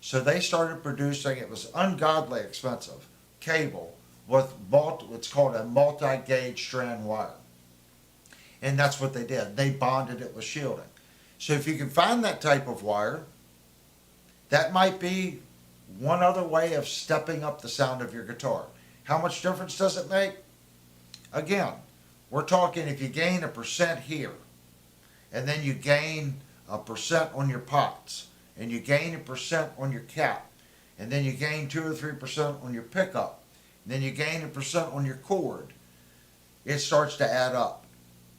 So they started producing, it was ungodly expensive, cable with what's called a multi-gauge strand wire. And that's what they did. They bonded it with shielding. So if you can find that type of wire, that might be one other way of stepping up the sound of your guitar. How much difference does it make? Again, we're talking if you gain 1% here, and then you gain 1% on your pots, and you gain 1% on your cap, and then you gain 2 or 3% on your pickup, and then you gain 1% on your cord, it starts to add up,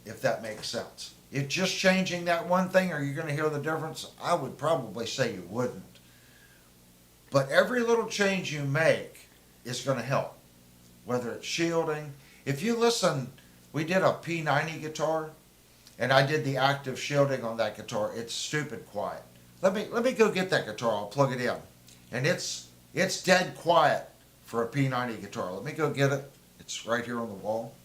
if that makes sense. If just changing that one thing, are you going to hear the difference? I would probably say you wouldn't. But every little change you make is going to help. Whether it's shielding. If you listen, we did a P90 guitar, and I did the active shielding on that guitar. It's stupid quiet. Let me go get that guitar. I'll plug it in. And it's dead quiet for a P90 guitar. Let me go get it. It's right here on the wall.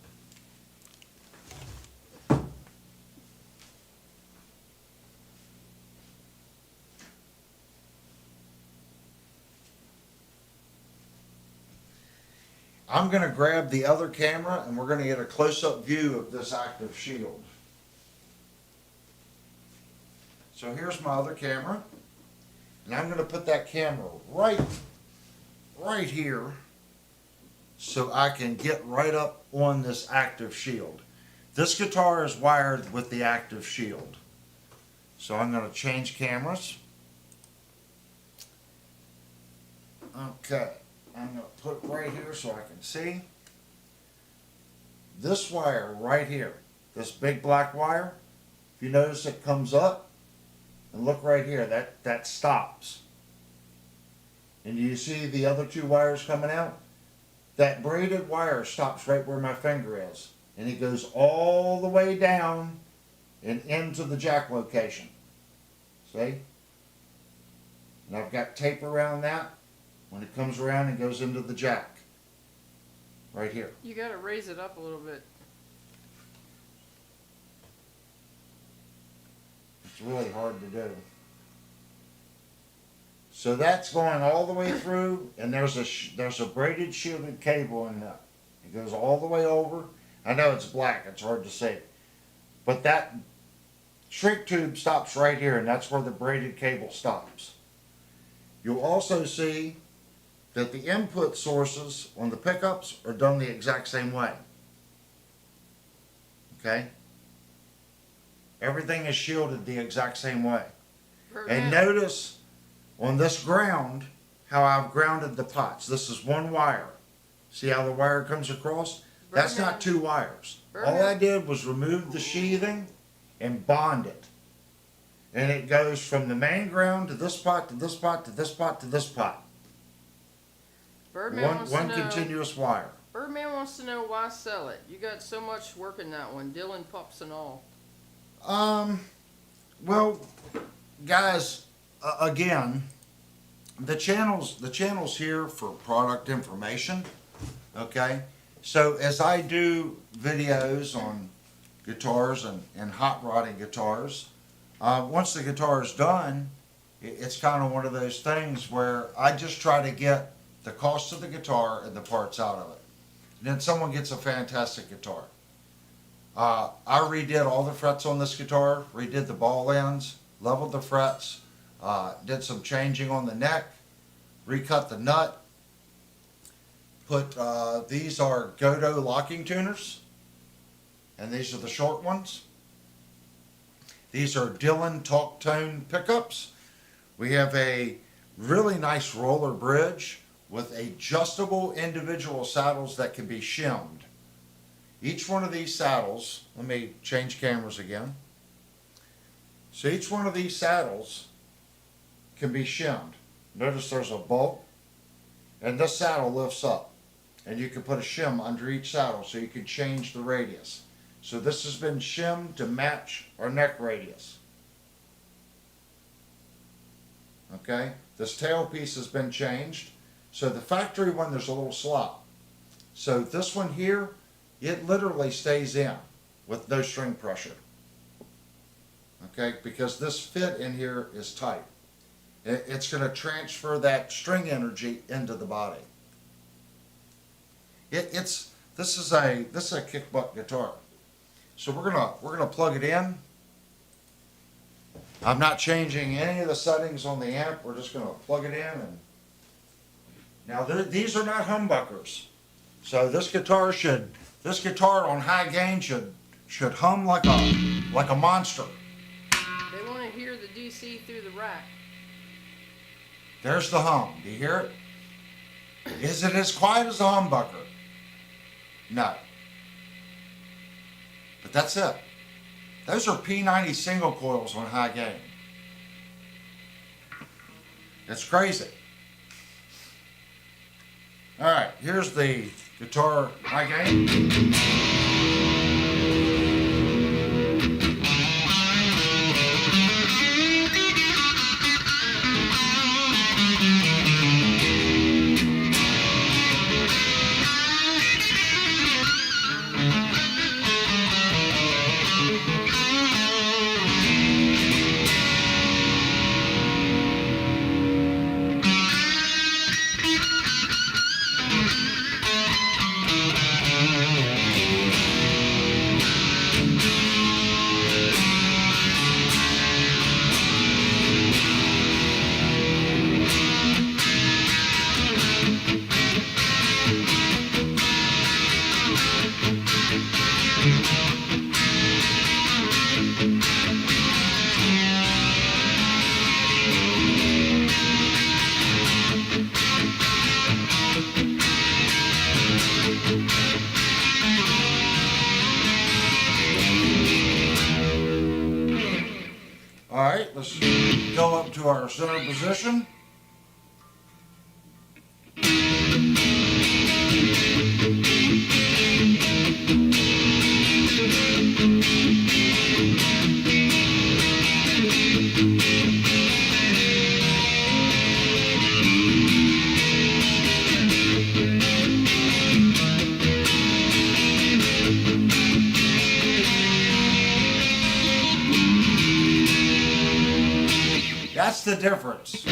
I'm going to grab the other camera and we're going to get a close-up view of this active shield. So here's my other camera, and I'm going to put that camera right here so I can get right up on this active shield. This guitar is wired with the active shield. So I'm going to change cameras. Okay. I'm going to put it right here so I can see. This wire right here, this big black wire, if you notice it comes up, and look right here, that stops. And you see the other two wires coming out? That braided wire stops right where my finger is. And it goes all the way down and into the jack location. See? And I've got tape around that. When it comes around and goes into the jack. Right here. You gotta raise it up a little bit. It's really hard to do. So that's going all the way through, and there's a braided shielded cable in that. It goes all the way over. I know it's black, it's hard to see. But that shrink tube stops right here, and that's where the braided cable stops. You'll also see that the input sources on the pickups are done the exact same way. Okay? Everything is shielded the exact same way. And notice on this ground how I've grounded the pots. This is one wire. See how the wire comes across? That's not two wires. All I did was remove the sheathing and bond it. And it goes from the main ground to this pot, to this pot, to this pot, to this pot. One continuous wire. Birdman wants to know why sell it. You got so much work in that one, Dylan pups and all. Well, guys, again, the channel's here for product information. Okay, so as I do videos on guitars and hot rodding guitars, once the guitar is done, it's kind of one of those things where I just try to get the cost of the guitar and the parts out of it. And then someone gets a fantastic guitar. I redid all the frets on this guitar, redid the ball ends, leveled the frets, did some changing on the neck, recut the nut, put, these are Godo locking tuners, and these are the short ones. These are Dylan Talk Tone pickups. We have a really nice roller bridge with adjustable individual saddles that can be shimmed. Each one of these saddles, let me change cameras again. So each one of these saddles can be shimmed. Notice there's a bolt, and this saddle lifts up. And you can put a shim under each saddle so you can change the radius. So this has been shimmed to match our neck radius. Okay, this tailpiece has been changed. So the factory one, there's a little slot. So this one here, it literally stays in with no string pressure. Okay, because this fit in here is tight. It's going to transfer that string energy into the body. This is a kick butt guitar. So we're gonna plug it in. I'm not changing any of the settings on the amp. We're just gonna plug it in, and now these are not humbuckers. So this guitar on high gain should hum like a monster. They want to hear the DC through the rack. There's the hum. Do you hear it? Is it as quiet as a humbucker? No. But that's it. Those are P90 single coils on high gain. It's crazy. All right, here's the guitar high gain. All right, let's go up to our center position. That's the difference.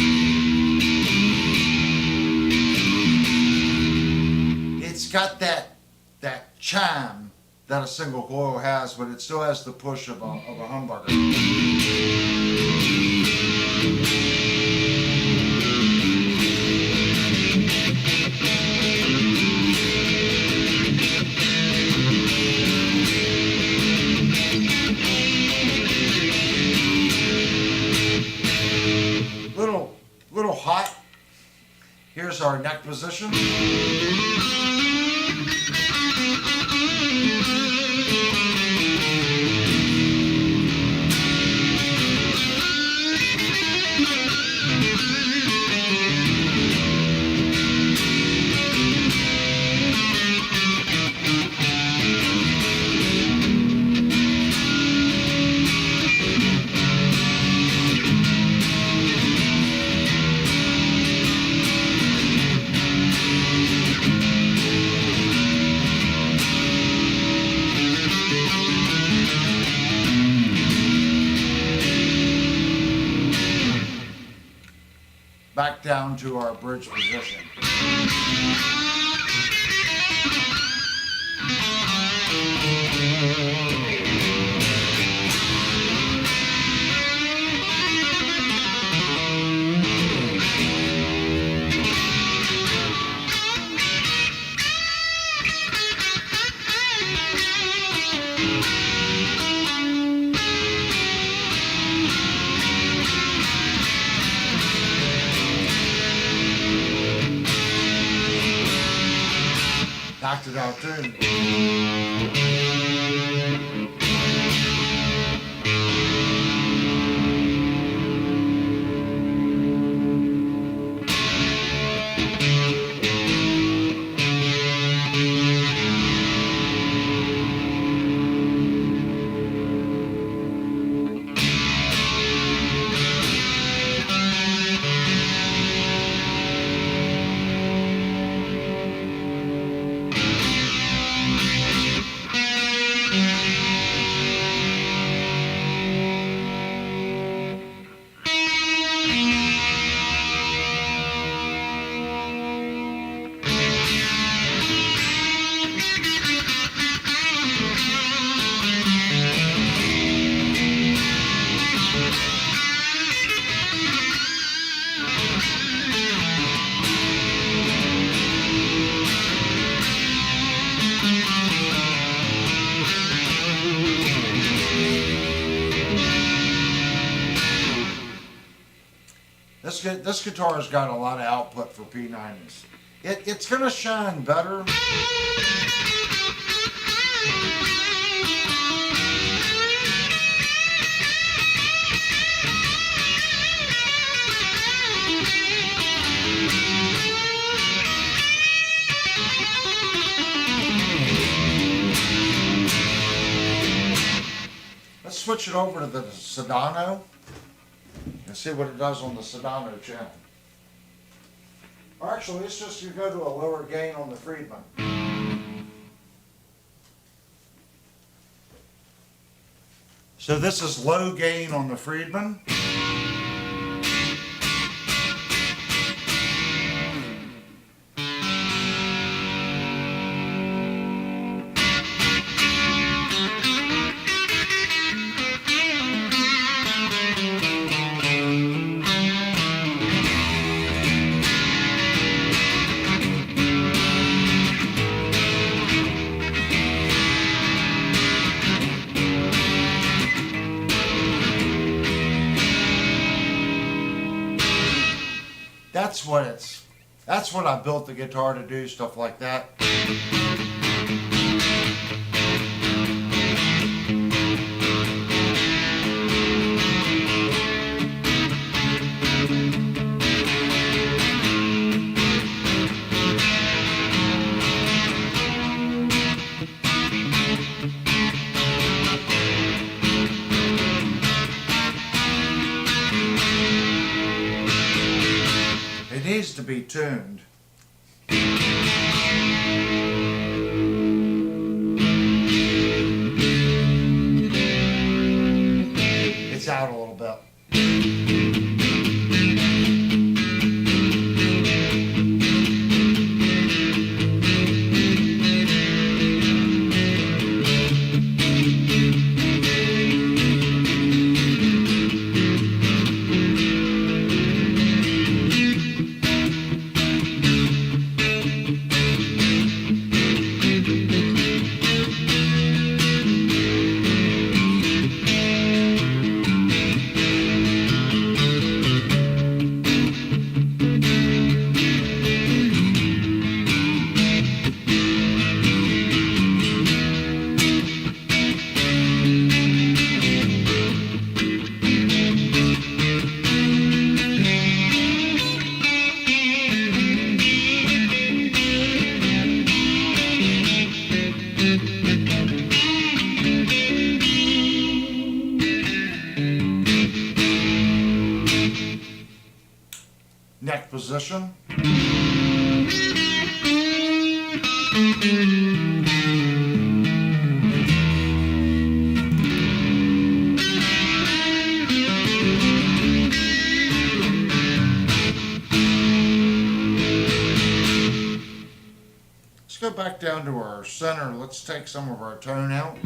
It's got that chime that a single coil has, but it still has the push of a humbucker. Little hot. Here's our neck position. Back down to our bridge position. Knocked it out too. This guitar's got a lot of output for P90s. It's gonna shine better. switch it over to the Sedano and see what it does on the Sedano channel. Or actually, let's just go to a lower gain on the Friedman. So this is low gain on the Friedman. That's what I built the guitar to do, stuff like that. It needs to be tuned. It's out a little bit. Neck position. Let's go back down to our center. Let's take some of our tone out.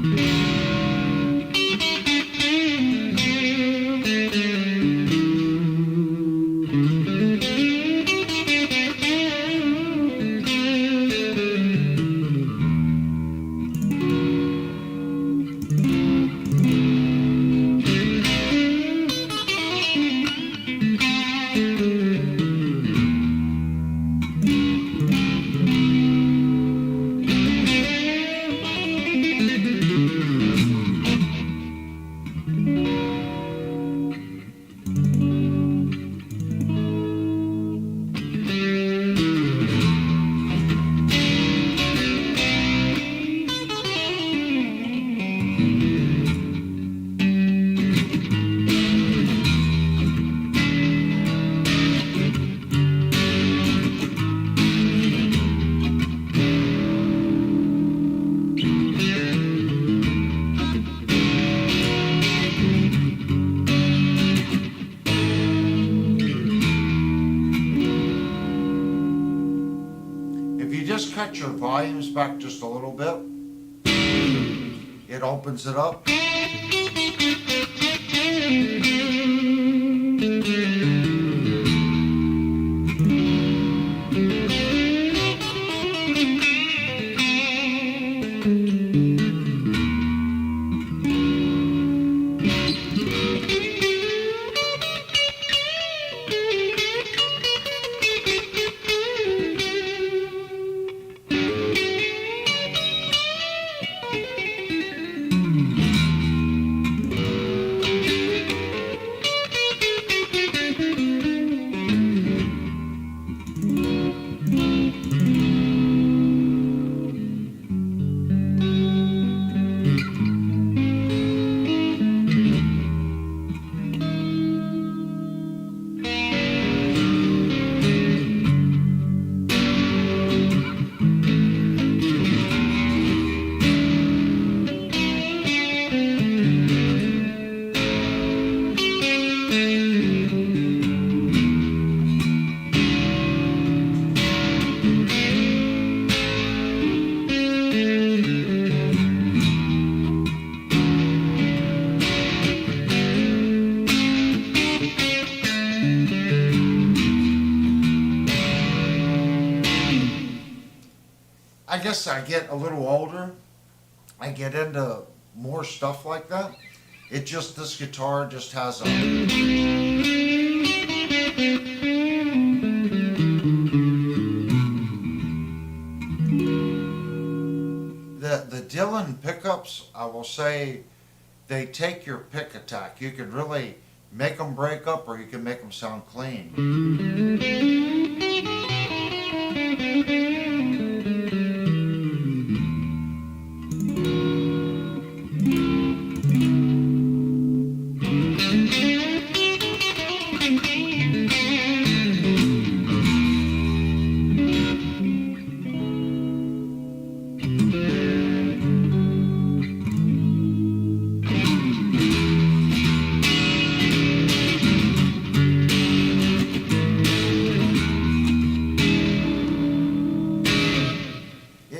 Just cut your volumes back just a little bit. It opens it up. I guess I get a little older, I get into more stuff like that. It just, this guitar just has the Dylan pickups, I will say, they take your pick attack. You could really make them break up or you can make them sound clean.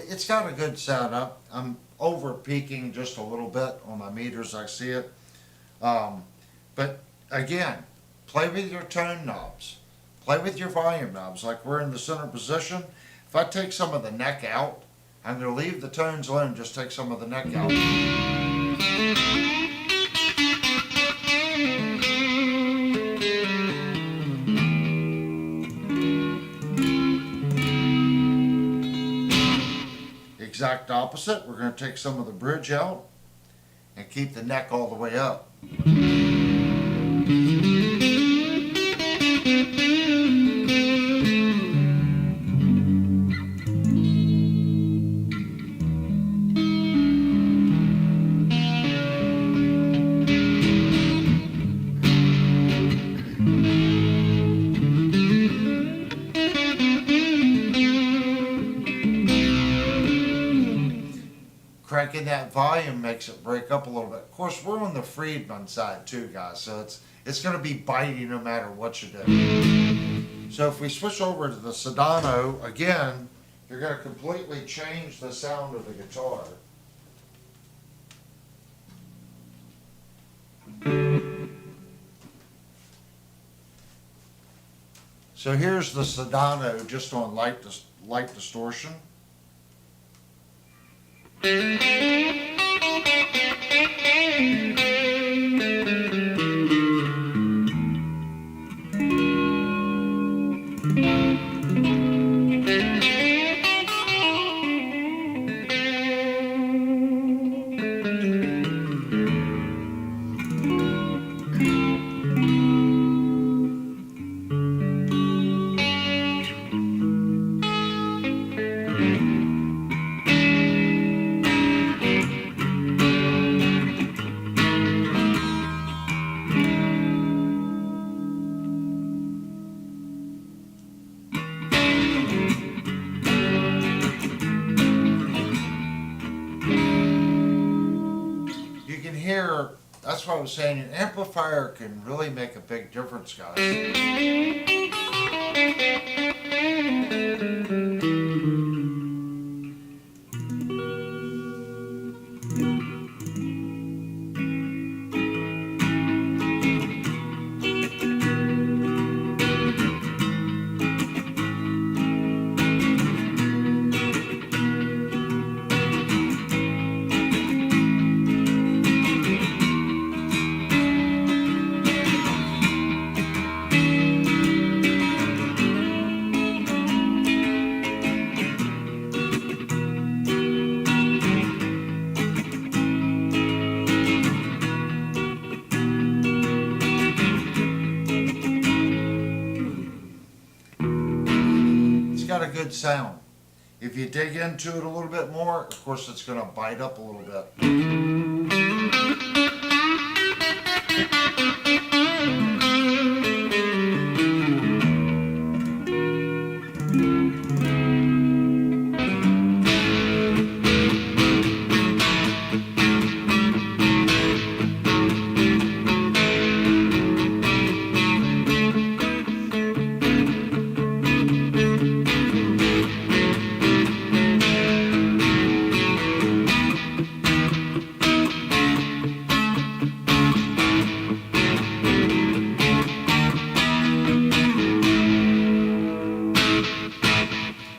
It's got a good sound. I'm over peaking just a little bit on my meters, I see it. But again, play with your tone knobs. Play with your volume knobs. Like we're in the center position. If I take some of the neck out, I'm going to leave the tones alone, just take some of the neck out. Exact opposite, we're going to take some of the bridge out and keep the neck all the way up. Cranking that volume makes it break up a little bit. Of course, we're on the Friedman side too, guys, so it's going to be bitey no matter what you do. So if we switch over to the Sedano, again, you're going to completely change the sound of the guitar. So here's the Sedano just on light distortion. That's what I was saying, an amplifier can really make a big difference, guys. Got a good sound. If you dig into it a little bit more, of course it's going to bite up a little bit.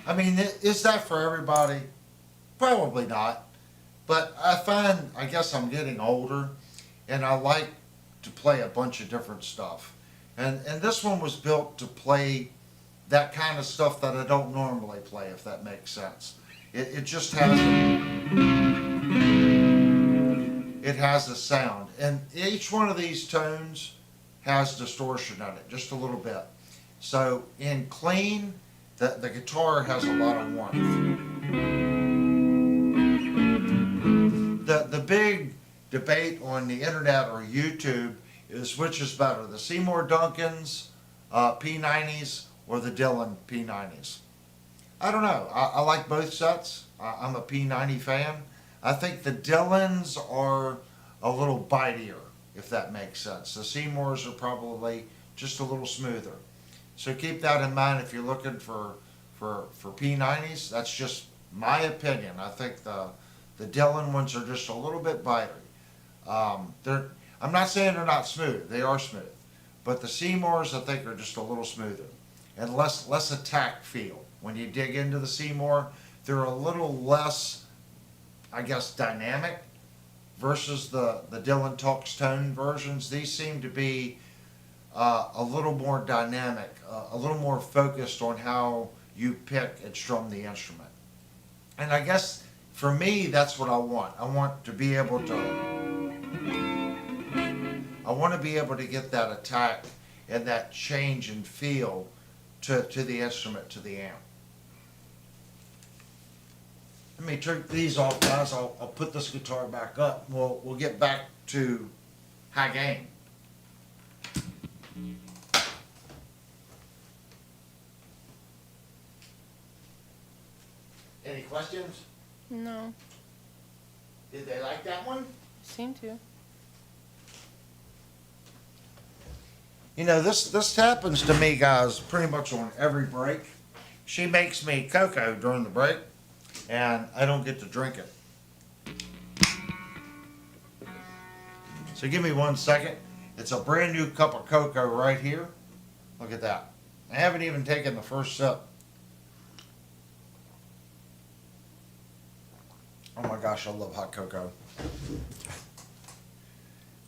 I mean, is that for everybody? Probably not. But I guess I'm getting older, and I like to play a bunch of different stuff. And this one was built to play that kind of stuff that I don't normally play, if that makes sense. It just has it has a sound, and each one of these tones has distortion in it, just a little bit. So in clean, the guitar has a lot of warmth. The big debate on the internet or YouTube is which is better, the Seymour Duncan's P90s or the Dylan P90s. I don't know. I like both sets. I'm a P90 fan. I think the Dylans are a little bitier, if that makes sense. The Seymours are probably just a little smoother. So keep that in mind if you're looking for P90s. That's just my opinion. I think the Dylan ones are just a little bit bitery. I'm not saying they're not smooth. They are smooth. But the Seymours, I think, are just a little smoother and less attack feel. When you dig into the Seymour, they're a little less, I guess, dynamic versus the Dylan Talks Tone versions. These seem to be a little more dynamic, a little more focused on how you pick and strum the instrument. And I guess for me, that's what I want. I want to be able to get that attack and that change in feel to the instrument, to the amp. Let me take these off, guys. I'll put this guitar back up. We'll get back to high gain. Any questions? No. Did they like that one? Seem to. You know, this happens to me, guys, pretty much on every break. She makes me cocoa during the break, and I don't get to drink it. So give me 1 second. It's a brand new cup of cocoa right here. Look at that. I haven't even taken the first sip. Oh my gosh, I love hot cocoa.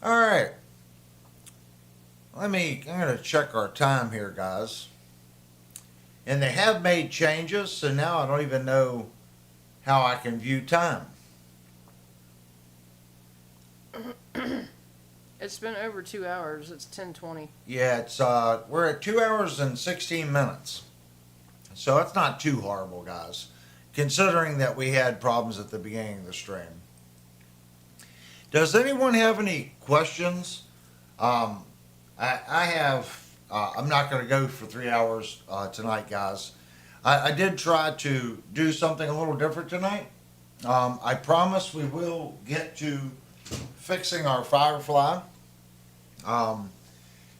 All right. I'm going to check our time here, guys. And they have made changes, so now I don't even know how I can view time. It's been over 2 hours. It's 10:20. Yeah, we're at 2 hours and 16 minutes. So it's not too horrible, guys, considering that we had problems at the beginning of the stream. Does anyone have any questions? I have, I'm not going to go for 3 hours tonight, guys. I did try to do something a little different tonight. I promise we will get to fixing our Firefly.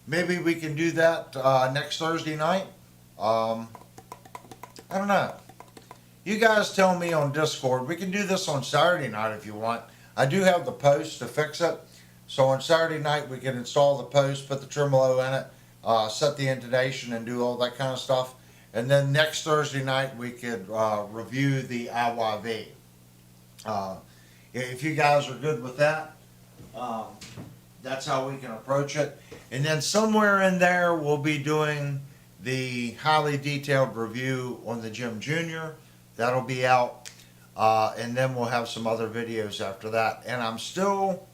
Maybe we can do that next Thursday night. I don't know. You guys tell me on Discord. We can do this on Saturday night if you want. I do have the post to fix it. So on Saturday night we can install the post, put the tremolo in it, set the intonation and do all that kind of stuff. And then next Thursday night we could review the IYV. If you guys are good with that, that's how we can approach it. And then somewhere in there we'll be doing the highly detailed review on the Jim Jr. That'll be out. And then we'll have some other videos after that. And I'm still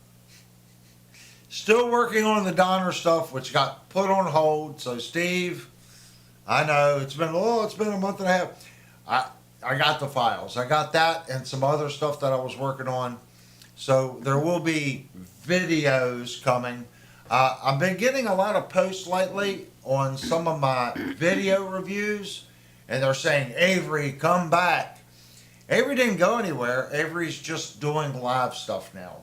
working on the Donner stuff, which got put on hold. So Steve, I know it's been a month and a half. I got the files. I got that and some other stuff that I was working on. So there will be videos coming. I've been getting a lot of posts lately on some of my video reviews, and they're saying, Avery, come back. Avery didn't go anywhere. Avery's just doing live stuff now.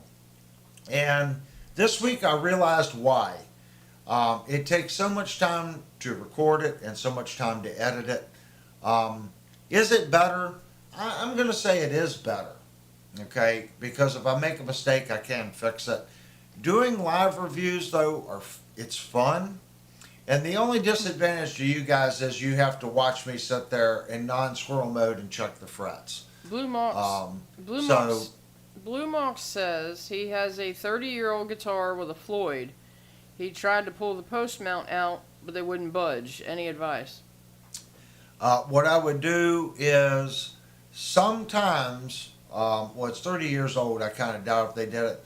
And this week I realized why. It takes so much time to record it and so much time to edit it. Is it better? I'm going to say it is better. Okay, because if I make a mistake, I can fix it. Doing live reviews, though, it's fun. And the only disadvantage to you guys is you have to watch me sit there in non-squirrel mode and check the frets. Blue Mox. Blue So Mox. Blue Mox says he has a 30-year-old guitar with a Floyd. He tried to pull the post mount out, but they wouldn't budge. Any advice? what I would do is sometimes, well, it's 30 years old. I kind of doubt if they did it.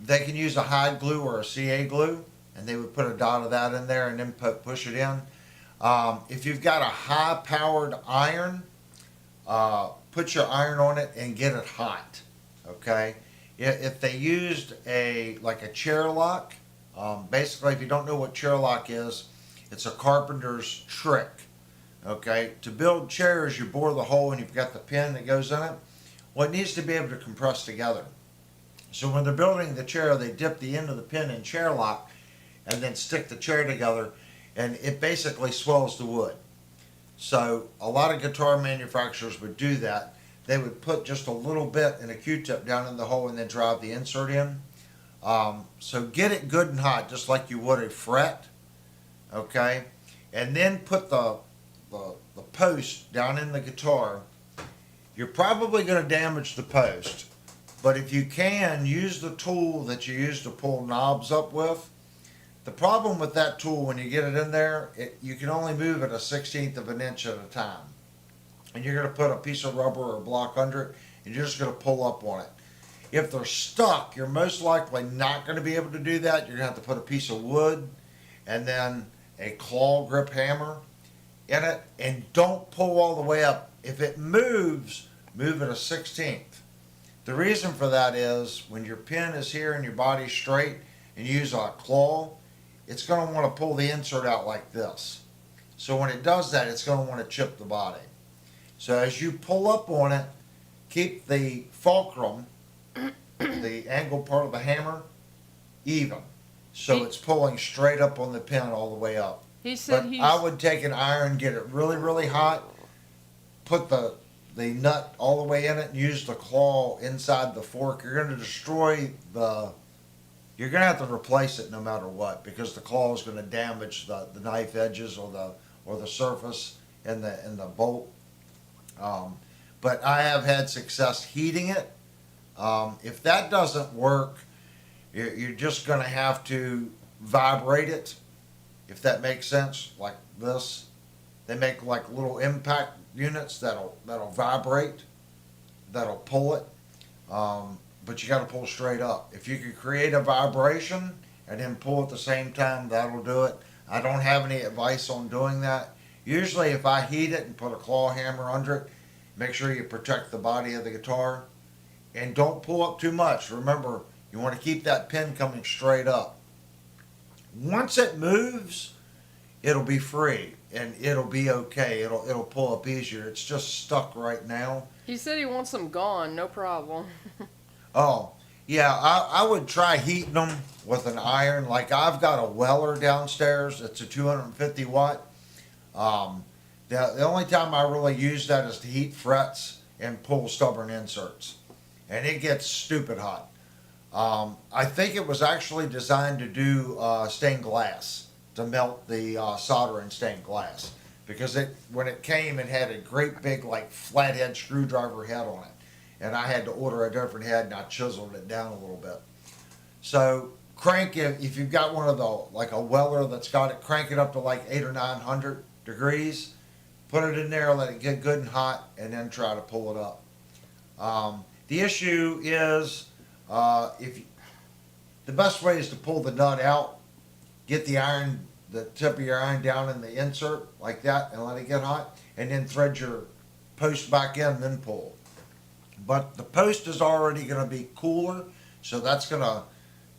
They can use a hide glue or a CA glue, and they would put a dot of that in there and then push it in. If you've got a high-powered iron, put your iron on it and get it hot. Okay. If they used like a chair lock, basically, if you don't know what chair lock is, it's a carpenter's trick. Okay, to build chairs, you bore the hole and you've got the pin that goes in it. Well, it needs to be able to compress together. So when they're building the chair, they dip the end of the pin in chair lock and then stick the chair together, and it basically swells the wood. So a lot of guitar manufacturers would do that. They would put just a little bit in a Q-tip down in the hole and then drive the insert in. So get it good and hot, just like you would a fret. Okay, and then put the post down in the guitar. You're probably going to damage the post, but if you can, use the tool that you use to pull knobs up with. The problem with that tool, when you get it in there, you can only move it 1/16 of an inch at a time. And you're going to put a piece of rubber or a block under it, and you're just going to pull up on it. If they're stuck, you're most likely not going to be able to do that. You're going to have to put a piece of wood and then a claw grip hammer in it, and don't pull all the way up. If it moves, move it 1/16. The reason for that is when your pin is here and your body's straight and you use a claw, it's going to want to pull the insert out like this. So when it does that, it's going to want to chip the body. So as you pull up on it, keep the fulcrum, the angle part of the hammer, even. So it's pulling straight up on the pin all the way up. He said But he's. I would take an iron, get it really, really hot, put the nut all the way in it, and use the claw inside the fork. You're going to destroy you're going to have to replace it no matter what, because the claw is going to damage the knife edges or the surface in the bolt. But I have had success heating it. If that doesn't work, you're just going to have to vibrate it, if that makes sense, like this. They make like little impact units that'll vibrate, that'll pull it, but you got to pull straight up. If you could create a vibration and then pull at the same time, that'll do it. I don't have any advice on doing that. Usually if I heat it and put a claw hammer under it, make sure you protect the body of the guitar, and don't pull up too much. Remember, you want to keep that pin coming straight up. Once it moves, it'll be free and it'll be okay. It'll pull up easier. It's just stuck right now. He said he wants them gone. No problem. Oh, yeah, I would try heating them with an iron. Like I've got a Weller downstairs. It's a 250 watt. The only time I really use that is to heat frets and pull stubborn inserts. And it gets stupid hot. I think it was actually designed to do stained glass, to melt the solder in stained glass. Because when it came, it had a great big like flathead screwdriver head on it. And I had to order a different head, and I chiseled it down a little bit. So crank it, if you've got one of the, like a Weller that's got it, crank it up to like 800 or 900 degrees. Put it in there, let it get good and hot, and then try to pull it up. The issue is, the best way is to pull the nut out, get the tip of your iron down in the insert like that, and let it get hot, and then thread your post back in and then pull. But the post is already going to be cooler, so that's going to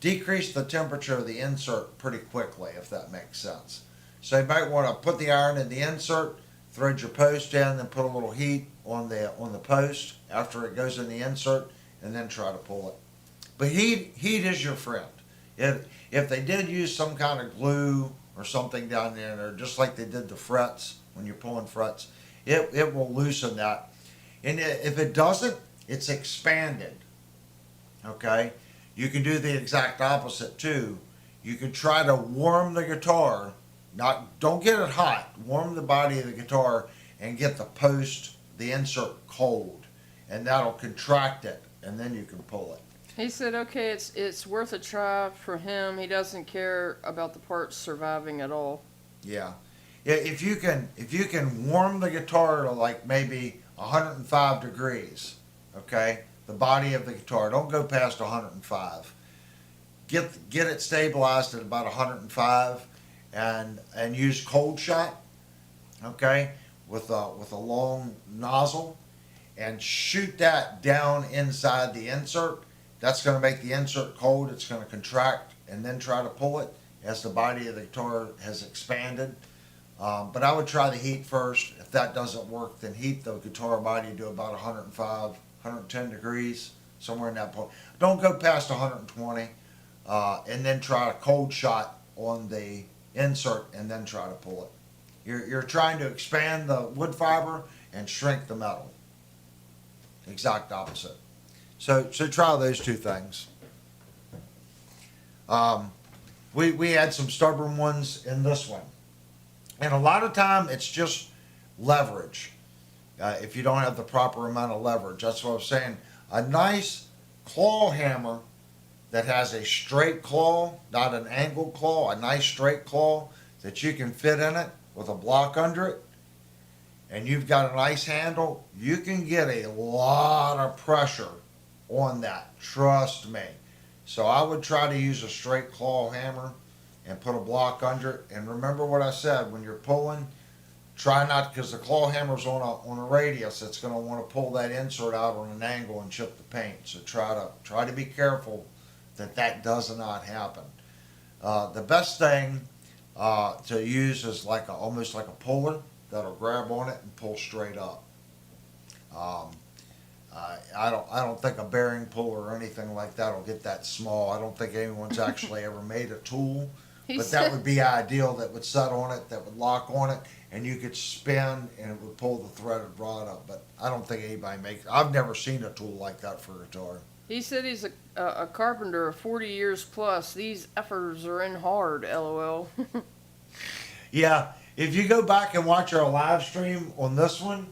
decrease the temperature of the insert pretty quickly, if that makes sense. So you might want to put the iron in the insert, thread your post in, then put a little heat on the post after it goes in the insert, and then try to pull it. But heat is your friend. If they did use some kind of glue or something down there, just like they did the frets, when you're pulling frets, it will loosen that. And if it doesn't, it's expanded. Okay? You can do the exact opposite too. You can try to warm the guitar. Don't get it hot. Warm the body of the guitar and get the post, the insert, cold. and that'll contract it, and then you can pull it. He said, okay, it's worth a try for him. He doesn't care about the parts surviving at all. Yeah. Yeah, if you can warm the guitar to like maybe 105 degrees, okay, the body of the guitar, don't go past 105. Get it stabilized at about 105, and use cold shot, okay, with a long nozzle, and shoot that down inside the insert. That's going to make the insert cold. It's going to contract, and then try to pull it as the body of the guitar has expanded. But I would try the heat first. If that doesn't work, then heat the guitar body to about 105, 110 degrees, somewhere in that point. Don't go past 120, and then try a cold shot on the insert, and then try to pull it. You're trying to expand the wood fiber and shrink the metal. Exact opposite. So try those two things. We had some stubborn ones in this one. And a lot of time it's just leverage. If you don't have the proper amount of leverage. That's what I was saying. A nice claw hammer that has a straight claw, not an angled claw, a nice straight claw that you can fit in it with a block under it, and you've got a nice handle, you can get a lot of pressure on that. Trust me. So I would try to use a straight claw hammer and put a block under it. And remember what I said, when you're pulling, try not, because the claw hammer's on a radius, it's going to want to pull that insert out on an angle and chip the paint. So try to be careful that does not happen. The best thing to use is almost like a puller that'll grab on it and pull straight up. I don't think a bearing puller or anything like that will get that small. I don't think anyone's actually ever made a tool, but that would be ideal. That would set on it, that would lock on it, and you could spin and it would pull the threaded rod up. But I don't think anybody makes. I've never seen a tool like that for a guitar. He said he's a carpenter of 40 years plus. These efforts are in hard, LOL. Yeah, if you go back and watch our live stream on this one,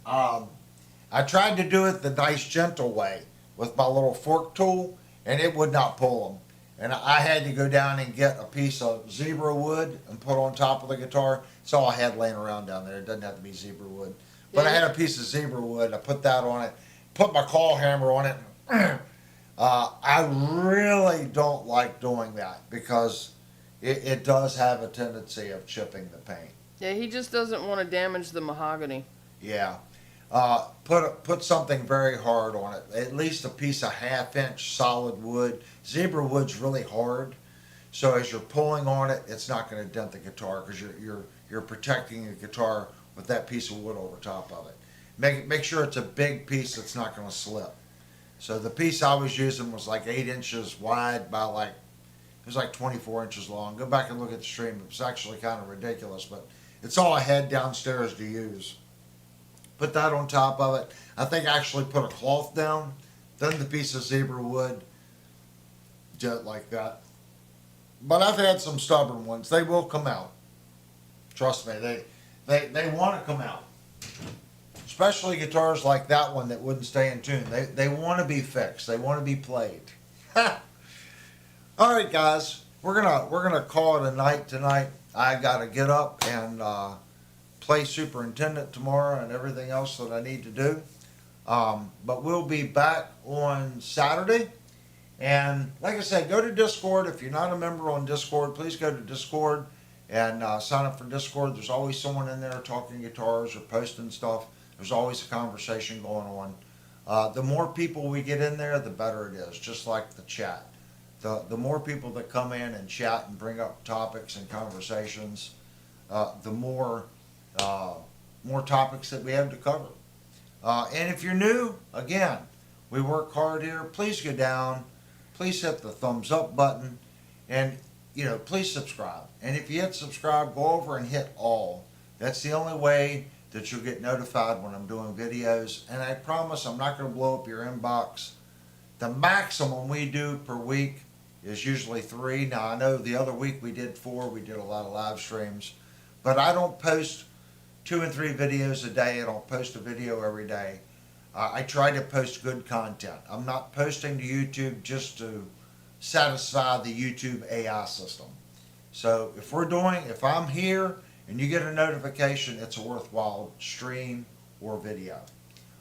I tried to do it the nice gentle way with my little fork tool, and it would not pull them. And I had to go down and get a piece of zebra wood and put on top of the guitar. It's all I had laying around down there. It doesn't have to be zebra wood. But I had a piece of zebra wood. I put that on it, put my claw hammer on it. I really don't like doing that because it does have a tendency of chipping the paint. Yeah, he just doesn't want to damage the mahogany. Yeah. Put something very hard on it. At least a piece of 1/2-inch solid wood. Zebra wood's really hard, so as you're pulling on it, it's not going to dent the guitar because you're protecting the guitar with that piece of wood over top of it. Make sure it's a big piece that's not going to slip. So the piece I was using was like 8 inches wide by it was like 24 inches long. Go back and look at the stream. It was actually kind of ridiculous, but it's all I had downstairs to use. Put that on top of it. I think I actually put a cloth down, then the piece of zebra wood, just like that. But I've had some stubborn ones. They will come out. Trust me, they want to come out. Especially guitars like that one that wouldn't stay in tune. They want to be fixed. They want to be played. All right, guys, we're gonna call it a night tonight. I gotta get up and play superintendent tomorrow and everything else that I need to do. But we'll be back on Saturday. And like I said, go to Discord. If you're not a member on Discord, please go to Discord and sign up for Discord. There's always someone in there talking guitars or posting stuff. There's always a conversation going on. The more people we get in there, the better it is, just like the chat. The more people that come in and chat and bring up topics and conversations, the more topics that we have to cover. And if you're new, again, we work hard here. Please go down. Please hit the thumbs up button. And, please subscribe. And if you hit subscribe, go over and hit all. That's the only way that you'll get notified when I'm doing videos. And I promise I'm not going to blow up your inbox. The maximum we do per week is usually 3. Now, I know the other week we did 4. We did a lot of live streams. But I don't post 2 and 3 videos a day. I don't post a video every day. I try to post good content. I'm not posting to YouTube just to satisfy the YouTube AI system. So if I'm here and you get a notification, it's a worthwhile stream or video.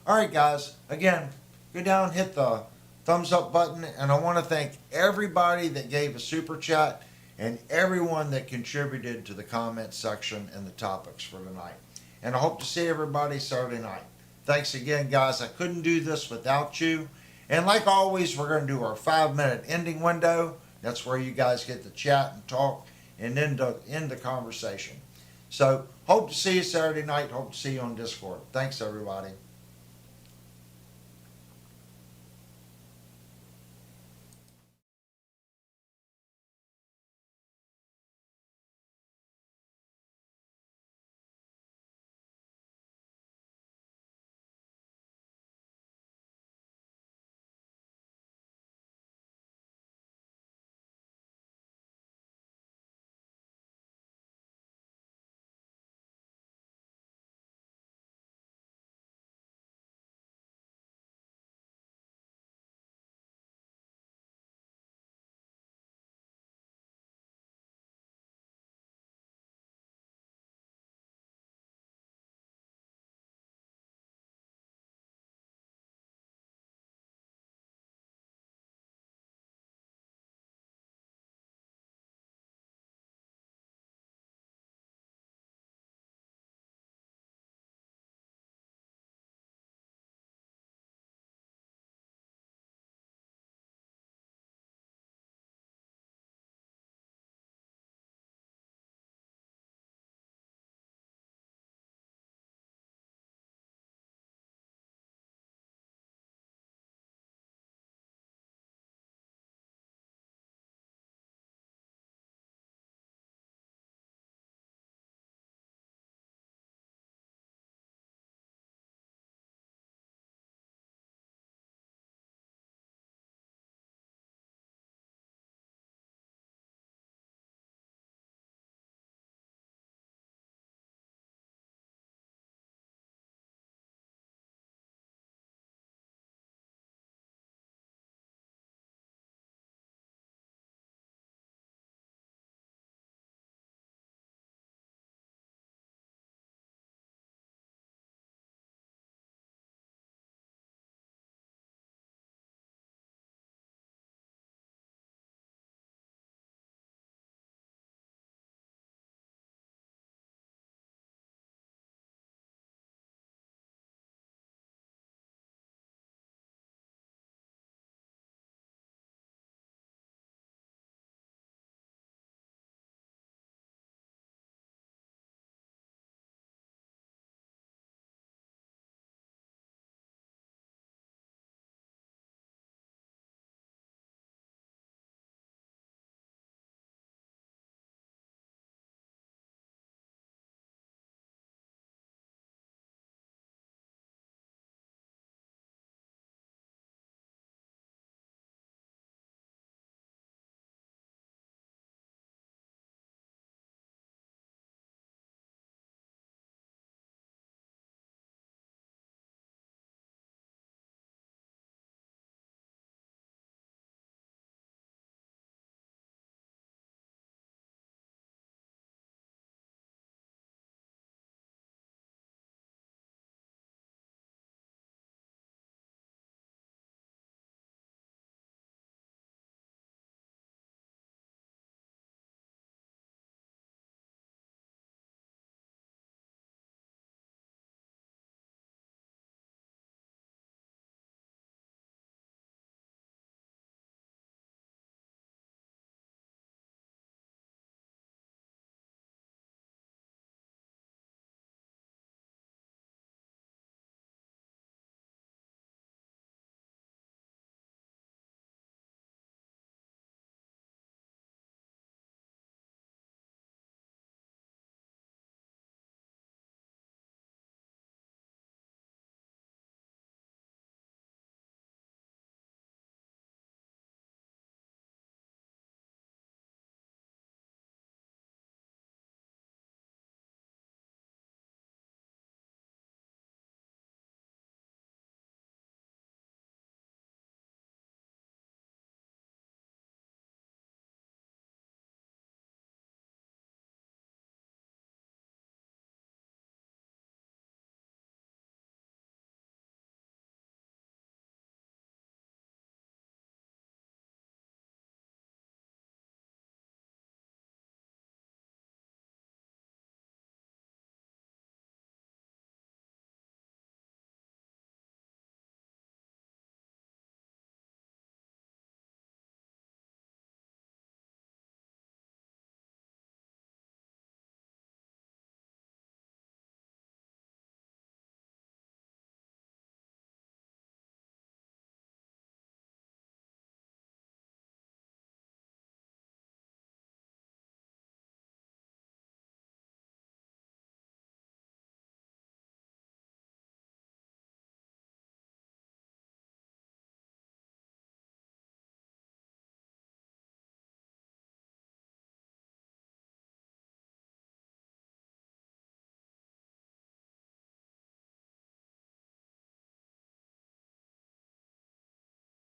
All right, guys. Again, go down, hit the thumbs up button, and I want to thank everybody that gave a super chat and everyone that contributed to the comment section and the topics for tonight. And I hope to see everybody Saturday night. Thanks again, guys. I couldn't do this without you. And like always, we're going to do our 5-minute ending window. That's where you guys get to chat and talk and end the conversation. So hope to see you Saturday night. Hope to see you on Discord. Thanks, everybody.